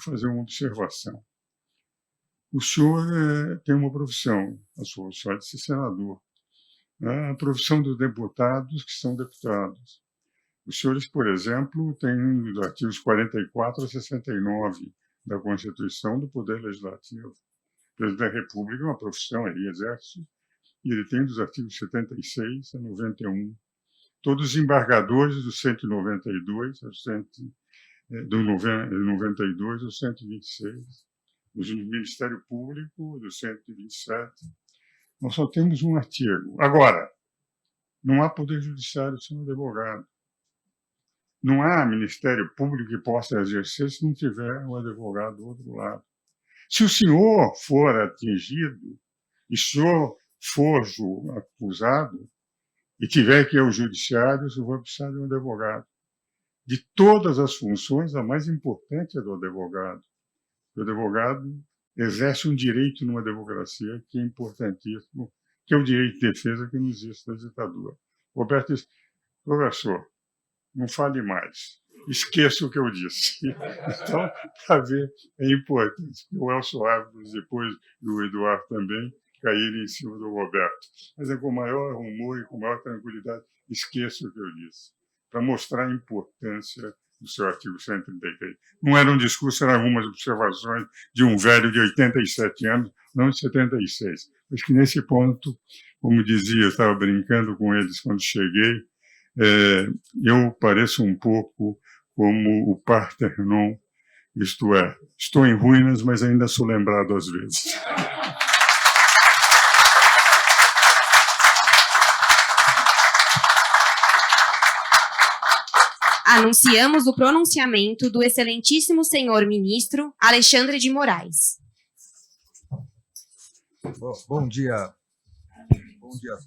Speaker 5: fazer uma observação. O senhor tem uma profissão, a sua é de ser senador. A profissão dos deputados que são deputados. Os senhores, por exemplo, têm os artigos 44 a 69 da Constituição do Poder Legislativo. O presidente da República é uma profissão, ele exerce, e ele tem dos artigos 76 a 91. Todos os embargadores do 192 do 92 ao 126. O Ministério Público, do 127. Nós só temos um artigo. Agora, não há poder judiciário sem um advogado. Não há Ministério Público que possa exercer se não tiver um advogado do outro lado. Se o senhor for atingido, e se o senhor for acusado, e tiver que ir ao judiciário, o senhor vai precisar de um advogado. De todas as funções, a mais importante é do advogado. O advogado exerce um direito numa democracia que é importantíssimo, que é o direito de defesa que não existe na ditadura. Roberto disse, professor, não fale mais, esqueça o que eu disse. Então, para ver, é importante. O Elcio Álvares, depois do Eduardo também, caíram em cima do Roberto. Mas é com o maior humor e com maior tranquilidade, esqueça o que eu disse, para mostrar a importância do seu artigo 133. Não era um discurso, eram algumas observações de um velho de 87 anos, não de 76. Mas que nesse ponto, como dizia, eu estava brincando com eles quando cheguei, eu pareço um pouco como o Parthenon, isto é, estou em ruínas, mas ainda sou lembrado às vezes.
Speaker 1: Anunciamos o pronunciamento do excelentíssimo senhor ministro Alexandre de Moraes.
Speaker 6: Bom dia a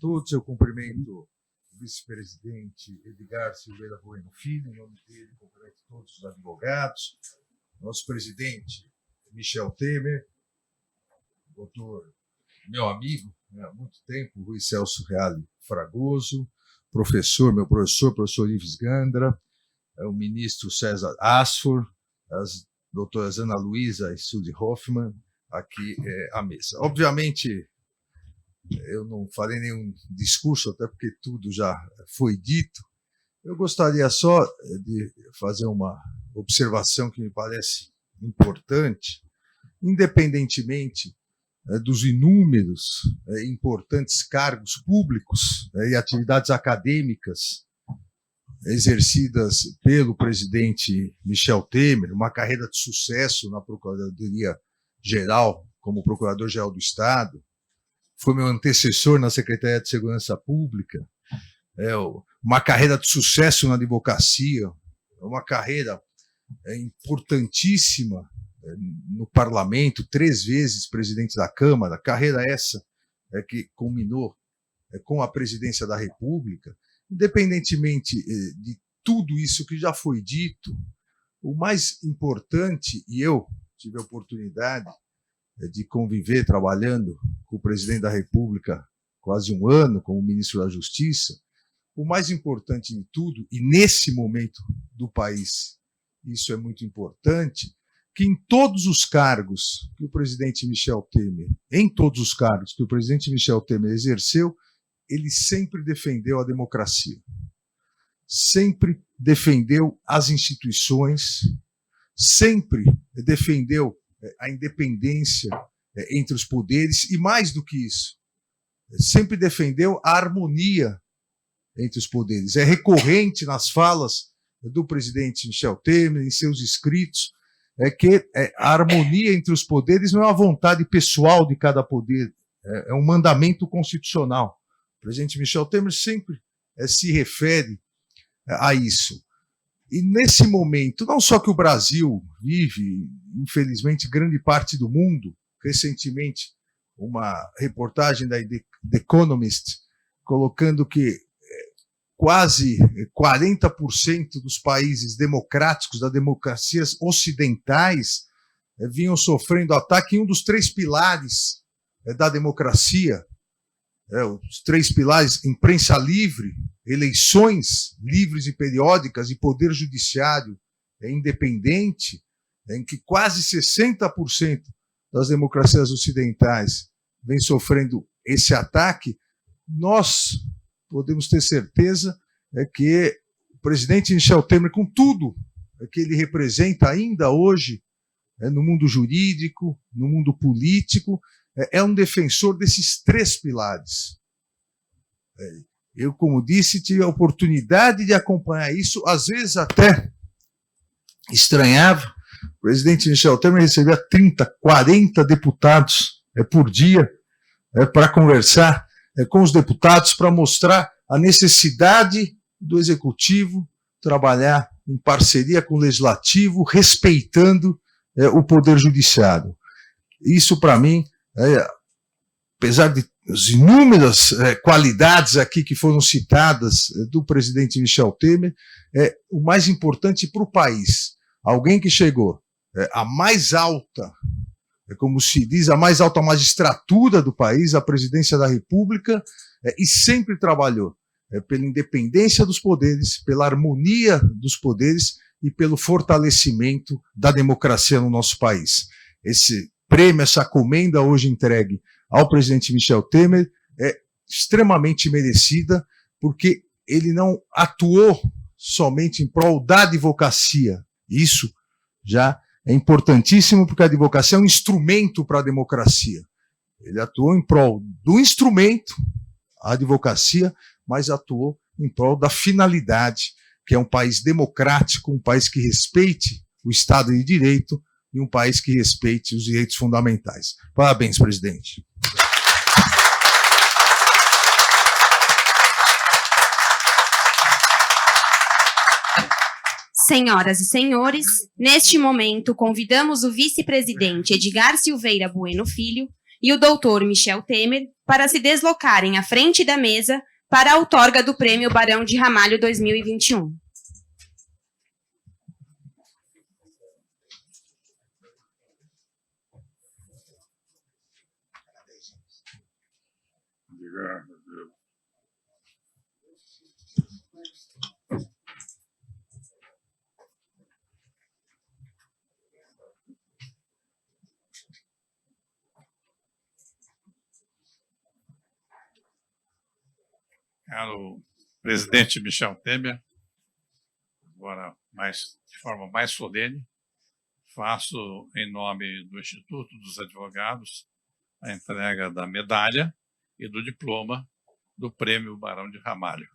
Speaker 6: todos. Eu cumprimento vice-presidente Edgar Silveira Bueno Filho, em nome dele, cumprimento todos os advogados, nosso presidente Michel Temer, doutor, meu amigo, há muito tempo, Rui Celso Reale Fragoso, meu professor Ives Gandra, o ministro César Asfor, as doutoras Ana Luísa e Suzy Hoffmann, aqui à mesa. Obviamente, eu não farei nenhum discurso, até porque tudo já foi dito. Eu gostaria só de fazer uma observação que me parece importante, independentemente dos inúmeros importantes cargos públicos e atividades acadêmicas exercidas pelo presidente Michel Temer, uma carreira de sucesso na Procuradoria-Geral, como Procurador-Geral do Estado, foi meu antecessor na Secretaria de Segurança Pública, uma carreira de sucesso na advocacia, uma carreira importantíssima no parlamento, 3 vezes presidente da Câmara, carreira essa que culminou com a presidência da República. Independentemente de tudo isso que já foi dito, o mais importante, e eu tive a oportunidade de conviver trabalhando com o presidente da República quase um ano como ministro da Justiça, o mais importante de tudo, e nesse momento do país, isso é muito importante, que em todos os cargos que o presidente Michel Temer, exerceu, ele sempre defendeu a democracia, sempre defendeu as instituições, sempre defendeu a independência entre os poderes e, mais do que isso, sempre defendeu a harmonia entre os poderes. É recorrente nas falas do presidente Michel Temer, em seus escritos, que a harmonia entre os poderes não é uma vontade pessoal de cada poder, é um mandamento constitucional. O presidente Michel Temer sempre se refere a isso. E nesse momento, não só que o Brasil vive, infelizmente, grande parte do mundo, recentemente uma reportagem da The Economist colocando que quase 40% dos países democráticos, das democracias ocidentais, vinham sofrendo ataque em um dos 3 pilares da democracia, os 3 pilares: imprensa livre, eleições livres e periódicas e poder judiciário independente, em que quase 60% das democracias ocidentais vem sofrendo esse ataque. Nós podemos ter certeza que o presidente Michel Temer, com tudo que ele representa ainda hoje no mundo jurídico, no mundo político, é um defensor desses 3 pilares. Eu, como disse, tive a oportunidade de acompanhar isso, às vezes até estranhava. O presidente Michel Temer recebia 30, 40 deputados por dia para conversar com os deputados, para mostrar a necessidade do Executivo trabalhar em parceria com o Legislativo, respeitando o Poder Judiciário. Isso, para mim, apesar de as inúmeras qualidades aqui que foram citadas do presidente Michel Temer, o mais importante para o país. Alguém que chegou à mais alta, como se diz, a mais alta magistratura do país, a presidência da República, e sempre trabalhou pela independência dos poderes, pela harmonia dos poderes e pelo fortalecimento da democracia no nosso país. Esse prêmio, essa comenda hoje entregue ao presidente Michel Temer é extremamente merecida, porque ele não atuou somente em prol da advocacia. Isso já é importantíssimo, porque a advocacia é um instrumento para a democracia. Ele atuou em prol do instrumento, a advocacia, mas atuou em prol da finalidade, que é um país democrático, um país que respeite o Estado de Direito e um país que respeite os direitos fundamentais. Parabéns, presidente.
Speaker 1: Senhoras e senhores, neste momento convidamos o vice-presidente Edgar Silveira Bueno Filho e o doutor Michel Temer para se deslocarem à frente da mesa para a outorga do Prêmio Barão de Ramalho 2021.
Speaker 5: Obrigado, Deus.
Speaker 2: Caro presidente Michel Temer, agora de forma mais solene, faço, em nome do Instituto dos Advogados, a entrega da medalha e do diploma do Prêmio Barão de Ramalho.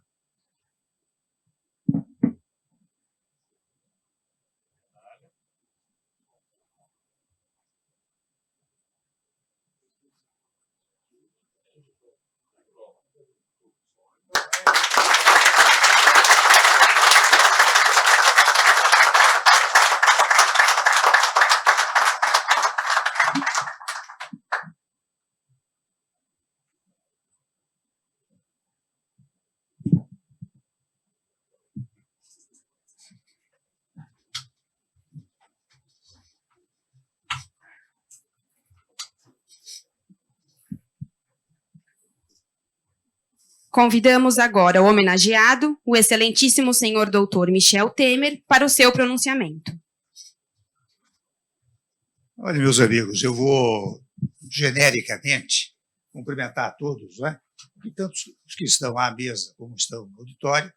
Speaker 1: Convidamos agora o homenageado, o excelentíssimo senhor doutor Michel Temer, para o seu pronunciamento.
Speaker 7: Olha, meus amigos, eu vou genericamente cumprimentar a todos, não é? E tanto os que estão à mesa como estão no auditório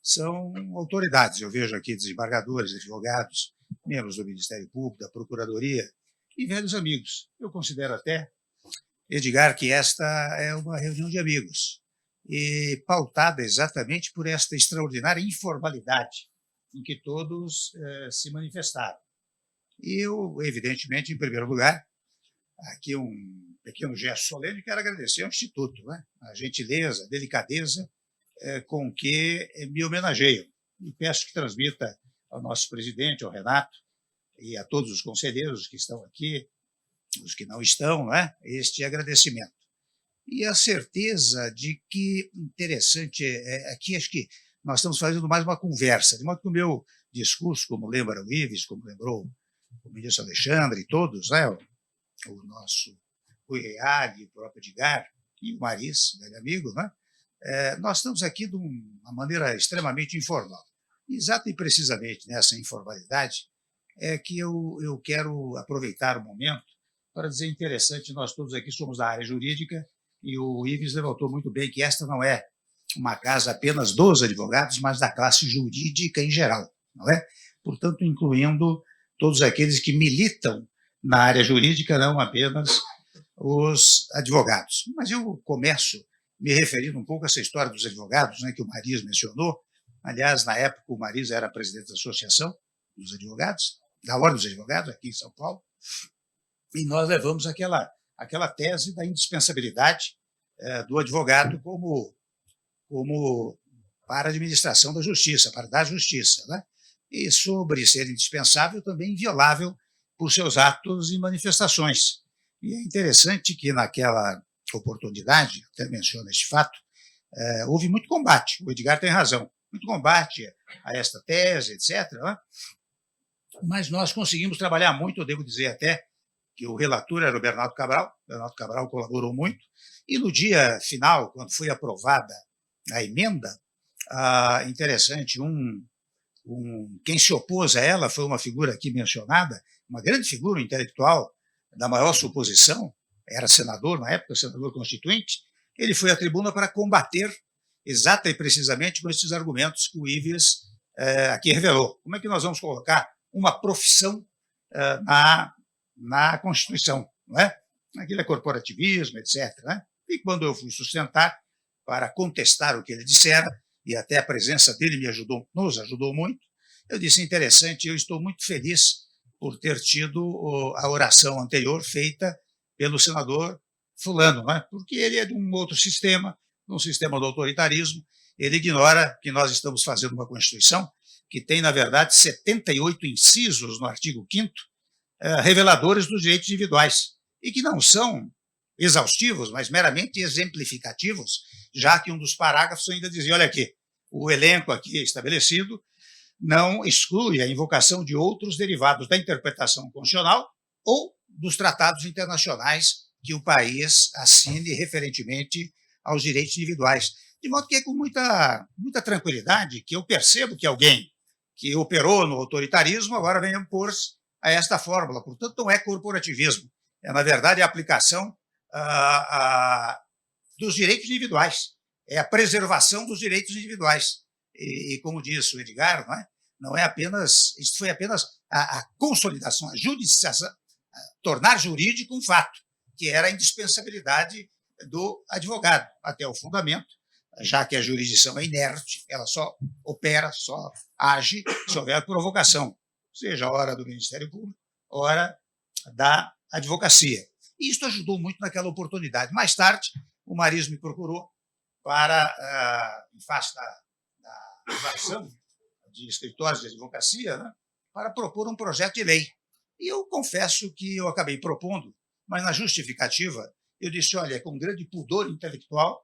Speaker 7: são autoridades. Eu vejo aqui desembargadores, advogados, membros do Ministério Público, da Procuradoria e velhos amigos. Eu considero até, Edgar, que esta é uma reunião de amigos e pautada exatamente por esta extraordinária informalidade em que todos se manifestaram. E eu, evidentemente, em primeiro lugar, aqui um pequeno gesto solene, quero agradecer ao Instituto, né? A gentileza, a delicadeza com que me homenageiam. E peço que transmita ao nosso presidente, ao Renato, e a todos os conselheiros que estão aqui, os que não estão, não é? Este agradecimento. E a certeza de que, interessante, aqui acho que nós estamos fazendo mais uma conversa, de modo que o meu discurso, como lembra o Ives, como lembrou o ministro Alexandre e todos, né? O nosso Rui Reale, o próprio Edgar e o Maris, velho amigo, né? Nós estamos aqui de uma maneira extremamente informal. Exato e precisamente nessa informalidade é que eu quero aproveitar o momento para dizer interessante, nós todos aqui somos da área jurídica e o Ives levantou muito bem que esta não é uma casa apenas dos advogados, mas da classe jurídica em geral, não é? Portanto, incluindo todos aqueles que militam na área jurídica, não apenas os advogados. Mas eu começo me referindo um pouco a essa história dos advogados, né, que o Maris mencionou. Aliás, na época, o Maris era presidente da Associação dos Advogados, da Ordem dos Advogados, aqui em São Paulo, e nós levamos aquela tese da indispensabilidade do advogado como para a administração da justiça, para dar justiça, né? E sobre ser indispensável, também inviolável por seus atos e manifestações. E é interessante que naquela oportunidade, até menciono este fato, houve muito combate, o Edgar tem razão, muito combate a esta tese, etc., né? Mas nós conseguimos trabalhar muito, eu devo dizer até que o relator era o Bernardo Cabral colaborou muito, e no dia final, quando foi aprovada a emenda, interessante, quem se opôs a ela foi uma figura aqui mencionada, uma grande figura intelectual da maior suposição, era senador na época, senador constituinte, ele foi à tribuna para combater exata e precisamente com esses argumentos que o Ives aqui revelou. Como é que nós vamos colocar uma profissão na Constituição, não é? Aquilo é corporativismo, etc., né? E quando eu fui sustentar para contestar o que ele dissera, e até a presença dele nos ajudou muito, eu disse, interessante, eu estou muito feliz por ter tido a oração anterior feita pelo senador fulano, né? Porque ele é de um outro sistema, um sistema do autoritarismo, ele ignora que nós estamos fazendo uma Constituição que tem, na verdade, 78 incisos no artigo 5º, reveladores dos direitos individuais, e que não são exaustivos, mas meramente exemplificativos já que um dos parágrafos ainda dizia, olha aqui, o elenco aqui estabelecido não exclui a invocação de outros derivados da interpretação constitucional ou dos tratados internacionais que o país assine referentemente aos direitos individuais. De modo que é com muita tranquilidade que eu percebo que alguém que operou no autoritarismo agora vem impor-se a esta fórmula. Portanto, não é corporativismo, é, na verdade, a aplicação dos direitos individuais, é a preservação dos direitos individuais. E como disse o Edgar, não é apenas, isso foi apenas a consolidação, a judiciação, tornar jurídico um fato, que era a indispensabilidade do advogado, até o fundamento, já que a jurisdição é inerte, ela só opera, só age se houver provocação, seja a hora do Ministério Público, hora da advocacia. E isso ajudou muito naquela oportunidade. Mais tarde, o Mariz me procurou para, em face da invasão de escritórios de advocacia, para propor um projeto de lei. E eu confesso que eu acabei propondo, mas na justificativa eu disse, olha, é com grande pudor intelectual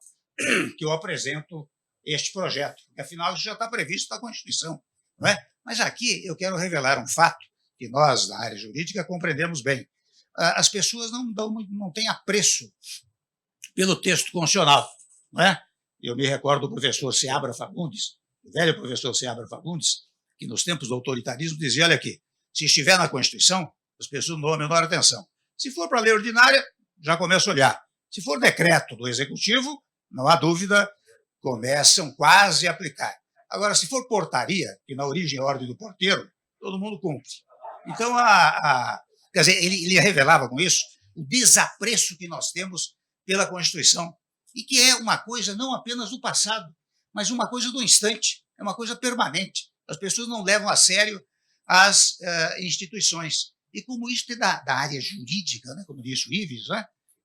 Speaker 7: que eu apresento este projeto, porque afinal isso já está previsto na Constituição, não é? Mas aqui eu quero revelar um fato que nós, da área jurídica, compreendemos bem. As pessoas não têm apreço pelo texto constitucional, não é? Eu me recordo do professor Seabra Fagundes, o velho professor Seabra Fagundes, que nos tempos do autoritarismo dizia, olha aqui, se estiver na Constituição, as pessoas não dão a menor atenção. Se for para a lei ordinária, já começa a olhar. Se for decreto do Executivo, não há dúvida, começam quase a aplicar. Agora, se for portaria, que na origem é a ordem do porteiro, todo mundo cumpre. Então, quer dizer, ele revelava com isso o desapreço que nós temos pela Constituição, e que é uma coisa não apenas do passado, mas uma coisa do instante, é uma coisa permanente. As pessoas não levam a sério as instituições. E como isso é da área jurídica, como disse o Ives,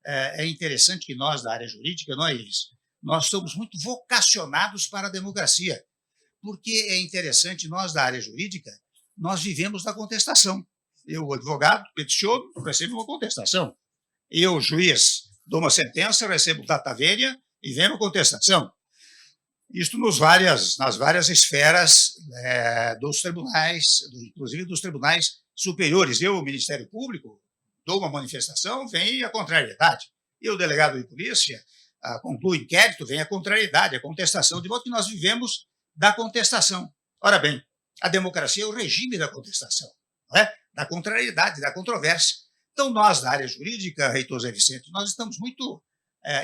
Speaker 7: é interessante que nós, da área jurídica, não é, Ives? Nós somos muito vocacionados para a democracia, porque é interessante, nós, da área jurídica, nós vivemos da contestação. Eu, advogado, peticiono, recebo uma contestação. Eu, juiz, dou uma sentença, recebo data vênia e vem uma contestação. Isto nas várias esferas dos tribunais, inclusive dos tribunais superiores. Eu, o Ministério Público, dou uma manifestação, vem a contrariedade. Eu, delegado de polícia, concluo o inquérito, vem a contrariedade, a contestação, de modo que nós vivemos da contestação. Ora bem, a democracia é o regime da contestação, não é? Da contrariedade, da controvérsia. Então, nós, da área jurídica, reitor Zé Vicente, nós estamos muito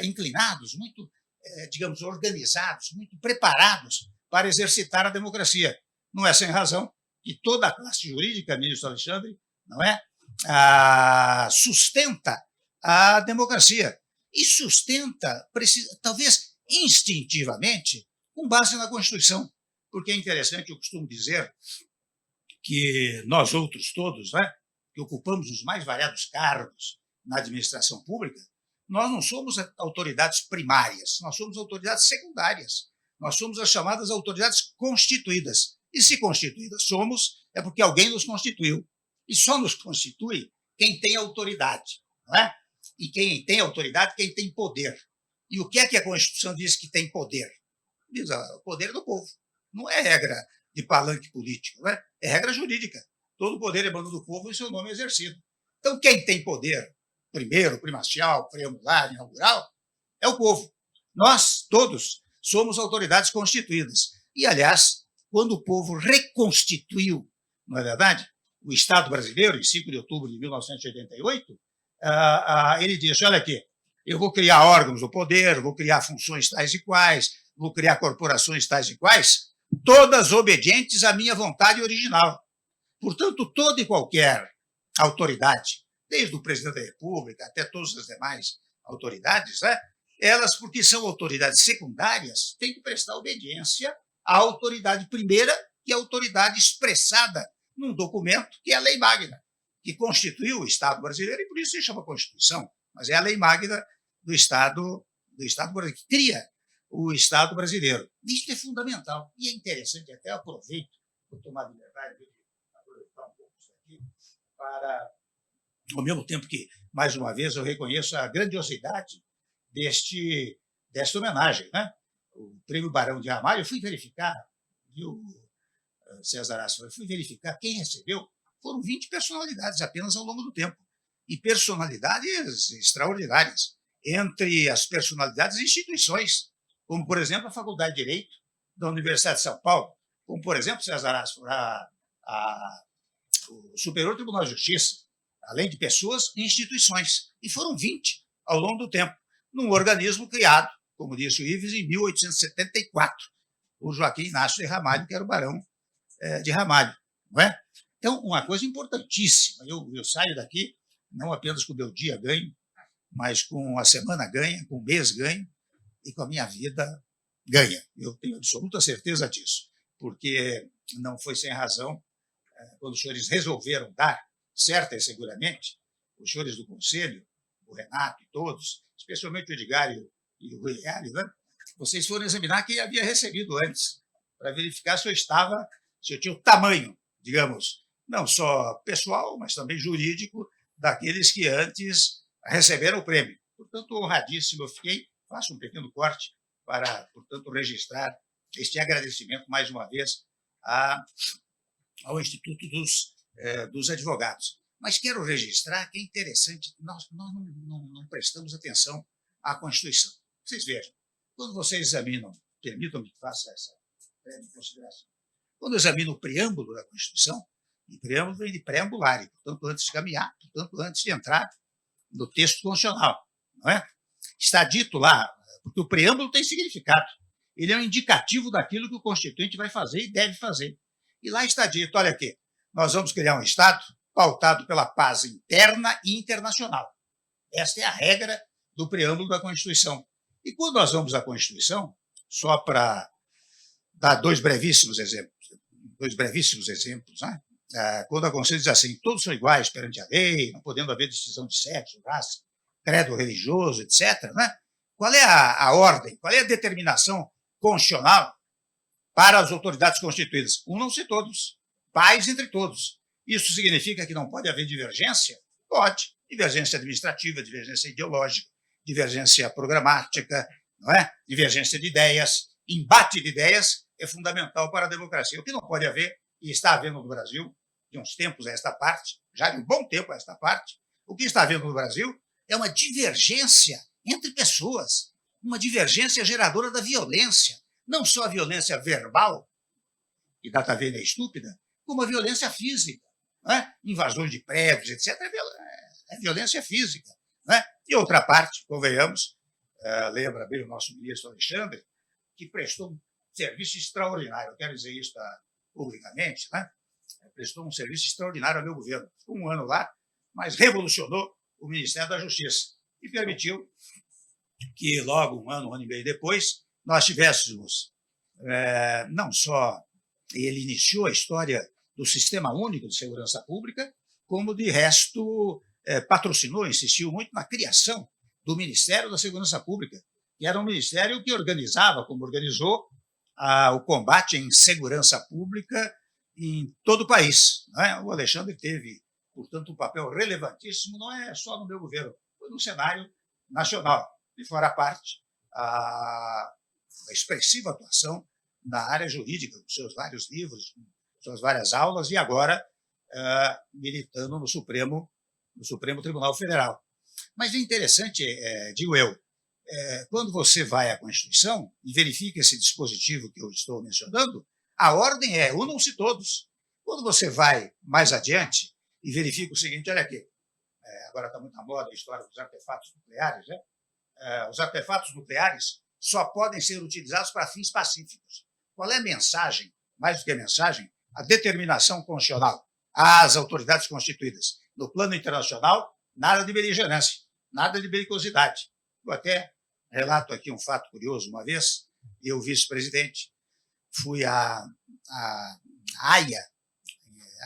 Speaker 7: inclinados, muito, digamos, organizados, muito preparados para exercitar a democracia. Não é sem razão que toda a classe jurídica, ministro Alexandre, não é? Sustenta a democracia. E sustenta, talvez instintivamente, com base na Constituição. Porque é interessante, eu costumo dizer que nós outros todos, que ocupamos os mais variados cargos na administração pública, nós não somos autoridades primárias, nós somos autoridades secundárias. Nós somos as chamadas autoridades constituídas. E se constituídas somos, é porque alguém nos constituiu. E só nos constitui quem tem autoridade, não é? E quem tem autoridade, quem tem poder. E o que é que a Constituição diz que tem poder? Diz o poder do povo. Não é regra de palanque político, não é? É regra jurídica. Todo poder emana do povo e seu nome é exercido. Então, quem tem poder, primeiro, primacial, preambular, inaugural, é o povo. Nós, todos, somos autoridades constituídas. E, aliás, quando o povo reconstituiu, não é verdade, o Estado brasileiro, em 5 de outubro de 1988, ele disse, olha aqui, eu vou criar órgãos do poder, vou criar funções tais e quais, vou criar corporações tais e quais, todas obedientes à minha vontade original. Portanto, toda e qualquer autoridade, desde o presidente da República até todas as demais autoridades, elas, porque são autoridades secundárias, têm que prestar obediência à autoridade primeira, que é a autoridade expressada num documento, que é a Lei Magna, que constituiu o Estado brasileiro, e por isso se chama Constituição, mas é a Lei Magna do Estado brasileiro, que cria o Estado brasileiro. Isso é fundamental. E é interessante, até aproveito, vou tomar liberdade de aproveitar um pouco isso aqui, para, ao mesmo tempo que, mais uma vez, eu reconheço a grandiosidade deste desta homenagem, né? O Prêmio Barão de Ramalho, eu fui verificar, viu, César Astor, eu fui verificar quem recebeu, foram 20 personalidades apenas ao longo do tempo, e personalidades extraordinárias. Entre as personalidades, instituições, como, por exemplo, a Faculdade de Direito da Universidade de São Paulo, como, por exemplo, César Astor, o Superior Tribunal de Justiça, além de pessoas e instituições. E foram 20 ao longo do tempo, num organismo criado, como disse o Ives, em 1874, por Joaquim Inácio de Ramalho, que era o Barão de Ramalho. Não é? Então, uma coisa importantíssima, eu saio daqui não apenas com o meu dia ganho, mas com a semana ganha, com o mês ganho e com a minha vida ganha. Eu tenho absoluta certeza disso, porque não foi sem razão quando os senhores resolveram dar, certa e seguramente, os senhores do Conselho, o Renato e todos, especialmente o Edgar e o Rui Hélio, né? Vocês foram examinar quem havia recebido antes, para verificar se eu tinha o tamanho, digamos, não só pessoal, mas também jurídico, daqueles que antes receberam o prêmio. Portanto, honradíssimo eu fiquei. Faço um pequeno corte para, portanto, registrar este agradecimento, mais uma vez, ao Instituto dos Advogados. Mas quero registrar que é interessante, nós não prestamos atenção à Constituição. Vocês vejam, quando vocês examinam, permitam-me que faça essa breve consideração, quando examinam o preâmbulo da Constituição, o preâmbulo vem de preambular, portanto, antes de caminhar, portanto, antes de entrar no texto constitucional, não é? Está dito lá, porque o preâmbulo tem significado, ele é um indicativo daquilo que o Constituinte vai fazer e deve fazer. E lá está dito, olha aqui, nós vamos criar um Estado pautado pela paz interna e internacional. Esta é a regra do preâmbulo da Constituição. E quando nós vamos à Constituição, só para dar dois brevíssimos exemplos, né? Quando a Constituição diz assim, todos são iguais perante a lei, não podendo haver distinção de sexo, raça, credo religioso, etc. Né? Qual é a ordem, qual é a determinação constitucional para as autoridades constituídas? Unam-se todos, paz entre todos. Isso significa que não pode haver divergência? Pode. Divergência administrativa, divergência ideológica, divergência programática, não é? Divergência de ideias, embate de ideias é fundamental para a democracia. O que não pode haver, e está havendo no Brasil, de uns tempos a esta parte, já de um bom tempo a esta parte, o que está havendo no Brasil é uma divergência entre pessoas, uma divergência geradora da violência, não só a violência verbal, que data venda é estúpida, como a violência física, não é? Invasões de prédios, etc., é violência física. Não é? E outra parte, convenhamos, lembra bem o nosso ministro Alexandre, que prestou um serviço extraordinário, eu quero dizer isso publicamente, né? Prestou um serviço extraordinário ao meu governo. Ficou um ano lá, mas revolucionou o Ministério da Justiça e permitiu que logo um ano e meio depois, nós tivéssemos, não só ele iniciou a história do Sistema Único de Segurança Pública, como de resto patrocinou, insistiu muito na criação do Ministério da Segurança Pública, que era um ministério que organizava, como organizou, o combate em segurança pública em todo o país. Não é? O Alexandre teve, portanto, um papel relevantíssimo, não é só no meu governo, foi no cenário nacional. E fora a parte, a expressiva atuação na área jurídica, com seus vários livros, com suas várias aulas, e agora militando no Supremo Tribunal Federal. Mas é interessante, digo eu, quando você vai à Constituição e verifica esse dispositivo que eu estou mencionando, a ordem é unam-se todos. Quando você vai mais adiante e verifica o seguinte, olha aqui, agora está muito na moda a história dos artefatos nucleares, né? Os artefatos nucleares só podem ser utilizados para fins pacíficos. Qual é a mensagem, mais do que a mensagem, a determinação constitucional às autoridades constituídas? No plano internacional, nada de beligerância, nada de belicosidade. Eu até relato aqui um fato curioso. Uma vez, eu, vice-presidente, fui à Haia,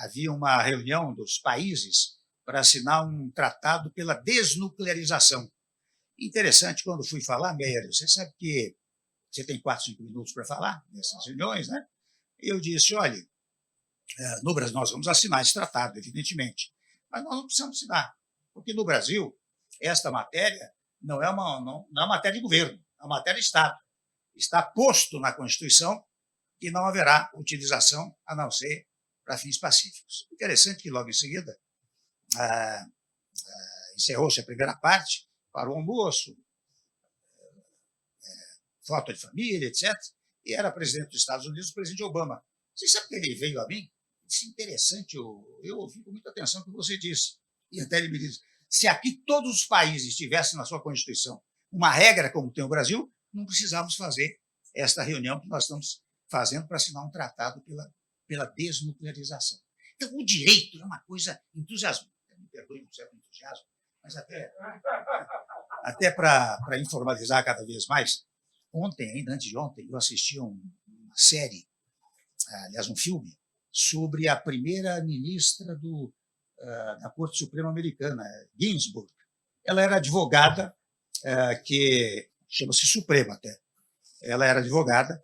Speaker 7: havia uma reunião dos países para assinar um tratado pela desnuclearização. Interessante, quando fui falar, Meyer, você sabe que você tem 4, 5 minutos para falar nessas reuniões, né? Eu disse, olha, no Brasil nós vamos assinar esse tratado, evidentemente, mas nós não precisamos assinar, porque no Brasil esta matéria não é uma matéria de governo, a matéria-estado. Está posto na Constituição que não haverá utilização a não ser para fins pacíficos. Interessante que logo em seguida encerrou-se a primeira parte para o almoço, foto de família, etc. E era presidente dos Estados Unidos, o presidente Obama. Você sabe que ele veio a mim? Disse, interessante, eu ouvi com muita atenção o que você disse. E até ele me disse, se aqui todos os países tivessem na sua Constituição uma regra como tem o Brasil, não precisávamos fazer esta reunião que nós estamos fazendo para assinar um tratado pela desnuclearização. Então, o direito é uma coisa entusiasmante. Me perdoe um certo entusiasmo, mas até para informalizar cada vez mais, ontem, ainda antes de ontem, eu assisti uma série, aliás, um filme, sobre a primeira-ministra da Corte Suprema Americana, Ginsburg. Ela era advogada, que chama-se Suprema até. Ela era advogada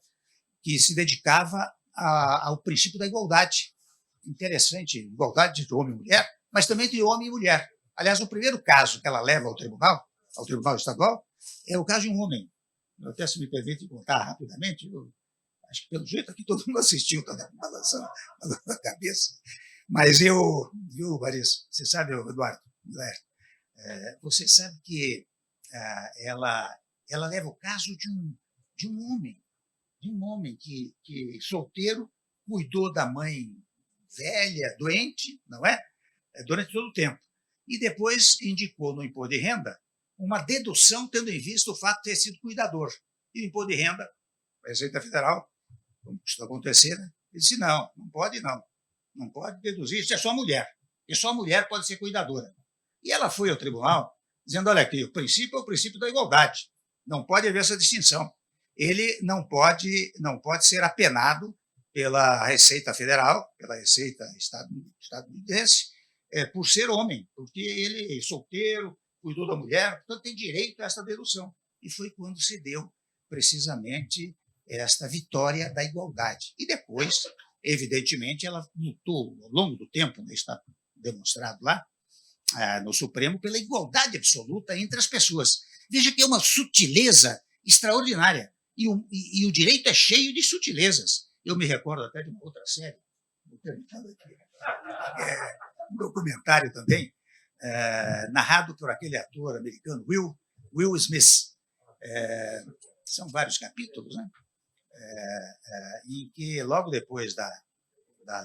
Speaker 7: que se dedicava ao princípio da igualdade. Interessante, igualdade de homem e mulher, mas também de homem e mulher. Aliás, o primeiro caso que ela leva ao Tribunal Estadual, é o caso de um homem. Eu até, se me permite contar rapidamente, acho que pelo jeito aqui todo mundo assistiu, está balançando a cabeça. Mas viu, Marisa, você sabe, Eduardo, você sabe que ela leva o caso de um homem que solteiro cuidou da mãe velha, doente, não é? Durante todo o tempo. E depois indicou no imposto de renda uma dedução, tendo em vista o fato de ter sido cuidador. E o imposto de renda, a Receita Federal, como costuma acontecer, né? Ele disse, não pode não. Não pode deduzir, isso é só mulher. E só mulher pode ser cuidadora. E ela foi ao tribunal dizendo, olha aqui, o princípio é o princípio da igualdade. Não pode haver essa distinção. Ele não pode ser apenado pela Receita Federal, pela Receita estadunidense, por ser homem, porque ele é solteiro, cuidou da mulher, portanto tem direito a essa dedução. E foi quando se deu, precisamente, esta vitória da igualdade. E depois, evidentemente, ela lutou ao longo do tempo, né, está demonstrado lá, no Supremo, pela igualdade absoluta entre as pessoas. Veja que é uma sutileza extraordinária. E o direito é cheio de sutilezas. Eu me recordo até de uma outra série, um documentário também, narrado por aquele ator americano, Will Smith. São vários capítulos, né? Em que, logo depois da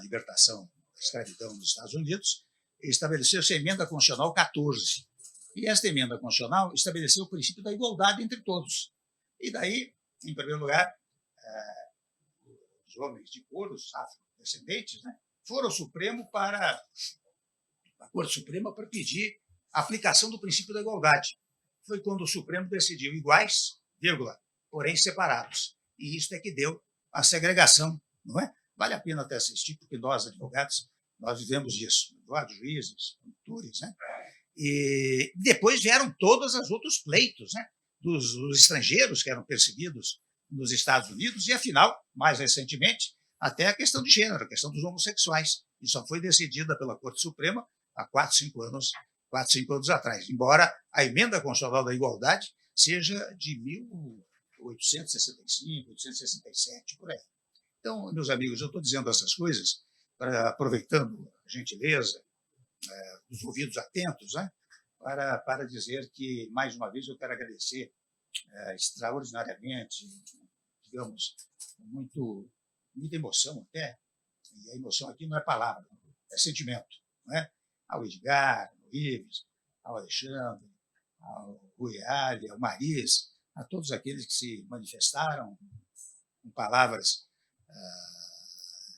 Speaker 7: libertação da escravidão nos Estados Unidos, estabeleceu-se a Emenda Constitucional 14. E esta Emenda Constitucional estabeleceu o princípio da igualdade entre todos. E daí, em primeiro lugar, os homens de cor, os afrodescendentes, né, foram ao Supremo a Corte Suprema para pedir a aplicação do princípio da igualdade. Foi quando o Supremo decidiu iguais, porém separados. E isso é que deu a segregação, não é? Vale a pena até assistir, porque nós, advogados, nós vivemos disso. Advogados, juízes, condutores, né? E depois vieram todos os outros pleitos, né? Dos estrangeiros que eram perseguidos nos Estados Unidos e, afinal, mais recentemente, até a questão de gênero, a questão dos homossexuais. E só foi decidida pela Corte Suprema há 4, 5 anos atrás, embora a Emenda Constitucional da Igualdade seja de 1865, 1867, por aí. Então, meus amigos, eu estou dizendo essas coisas, aproveitando a gentileza dos ouvidos atentos, né, para dizer que, mais uma vez, eu quero agradecer extraordinariamente, digamos, muita emoção até, e a emoção aqui não é palavra, é sentimento, não é? Ao Edgar, ao Ives, ao Alexandre, ao Rui Ali, ao Maris, a todos aqueles que se manifestaram com palavras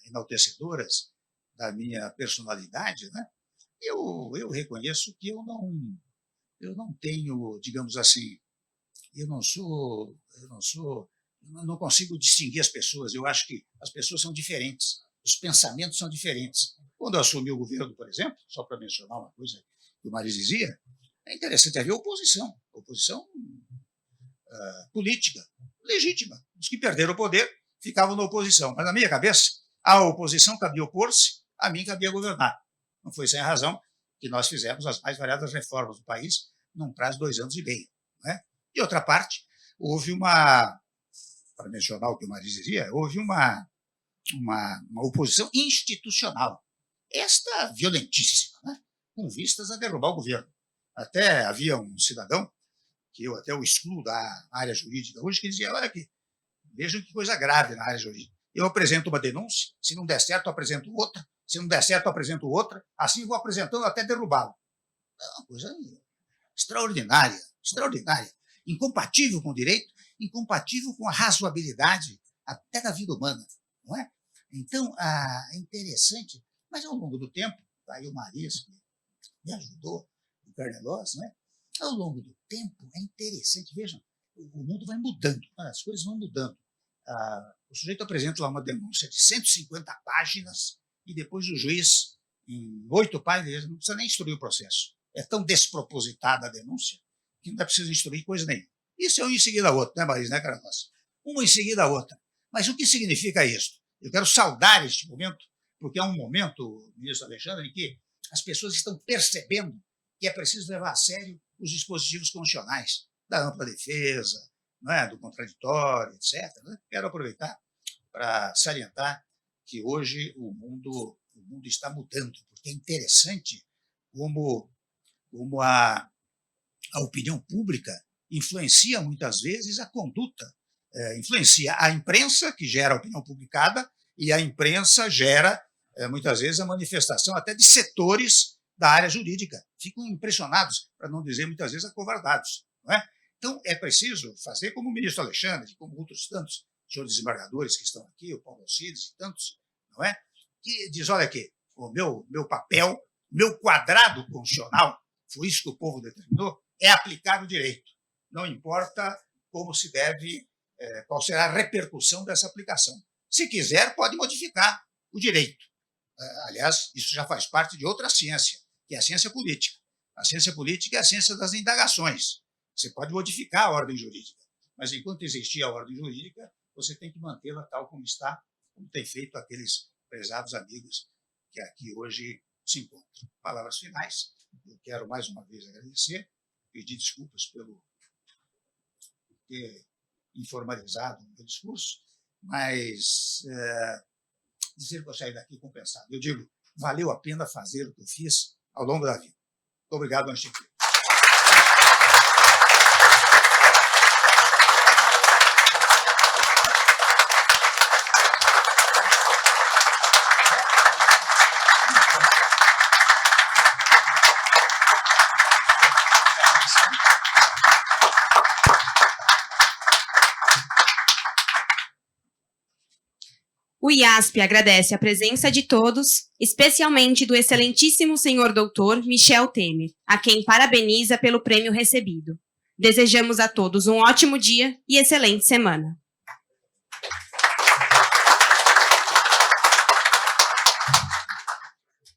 Speaker 7: enaltecedoras da minha personalidade, né? Eu reconheço que eu não tenho, digamos assim, eu não consigo distinguir as pessoas. Eu acho que as pessoas são diferentes, os pensamentos são diferentes. Quando eu assumi o governo, por exemplo, só para mencionar uma coisa que o Maris dizia, é interessante haver oposição política, legítima. Os que perderam o poder ficavam na oposição. Mas, na minha cabeça, a oposição cabia opor-se, a mim cabia governar. Não foi sem razão que nós fizemos as mais variadas reformas do país num prazo de 2 anos e meio. Não é? De outra parte, houve uma, para mencionar o que o Maris dizia, houve uma oposição institucional, esta violentíssima, né? Com vistas a derrubar o governo. Até havia um cidadão, que eu até o excluo da área jurídica hoje, que dizia, olha aqui, vejam que coisa grave na área jurídica. Eu apresento uma denúncia, se não der certo, eu apresento outra, se não der certo, eu apresento outra, assim eu vou apresentando até derrubá-lo. É uma coisa extraordinária, extraordinária, incompatível com o direito, incompatível com a razoabilidade até da vida humana, não é? Então, é interessante, mas ao longo do tempo, aí o Maris que me ajudou, o Carnelos, né? Ao longo do tempo é interessante, vejam, o mundo vai mudando, as coisas vão mudando. O sujeito apresenta lá uma denúncia de 150 páginas e depois o juiz, em 8 páginas, não precisa nem instruir o processo. É tão despropositada a denúncia que não é preciso instruir coisa nenhuma. Isso é um em seguida a outro, né, Maris, né, Carnelos? Uma em seguida a outra. Mas o que significa isso? Eu quero saudar este momento, porque é um momento, ministro Alexandre, em que as pessoas estão percebendo que é preciso levar a sério os dispositivos constitucionais da ampla defesa, não é? Do contraditório, etc. Né? Quero aproveitar para salientar que hoje o mundo está mudando, porque é interessante como a opinião pública influencia muitas vezes a conduta, influencia a imprensa, que gera a opinião publicada, e a imprensa gera, muitas vezes, a manifestação até de setores da área jurídica. Ficam impressionados, para não dizer muitas vezes acovardados. Não é? Então, é preciso fazer como o ministro Alexandre, como outros tantos senhores desembargadores que estão aqui, o Paulo Alcides e tantos, não é? Que diz, olha aqui, o meu papel, meu quadrado constitucional, foi isso que o povo determinou, é aplicar o direito. Não importa como se deve, qual será a repercussão dessa aplicação. Se quiser, pode modificar o direito. Aliás, isso já faz parte de outra ciência, que é a ciência política. A ciência política é a ciência das indagações. Você pode modificar a ordem jurídica, mas enquanto existir a ordem jurídica, você tem que mantê-la tal como está, como tem feito aqueles prezados amigos que aqui hoje se encontram. Palavras finais. Eu quero mais uma vez agradecer, pedir desculpas por ter informalizado o meu discurso, mas dizer que eu saí daqui compensado. Eu digo, valeu a pena fazer o que eu fiz ao longo da vida. Muito obrigado, Anchico.
Speaker 1: O IASP agradece a presença de todos, especialmente do excelentíssimo senhor doutor Michel Temer, a quem parabeniza pelo prêmio recebido. Desejamos a todos um ótimo dia e excelente semana.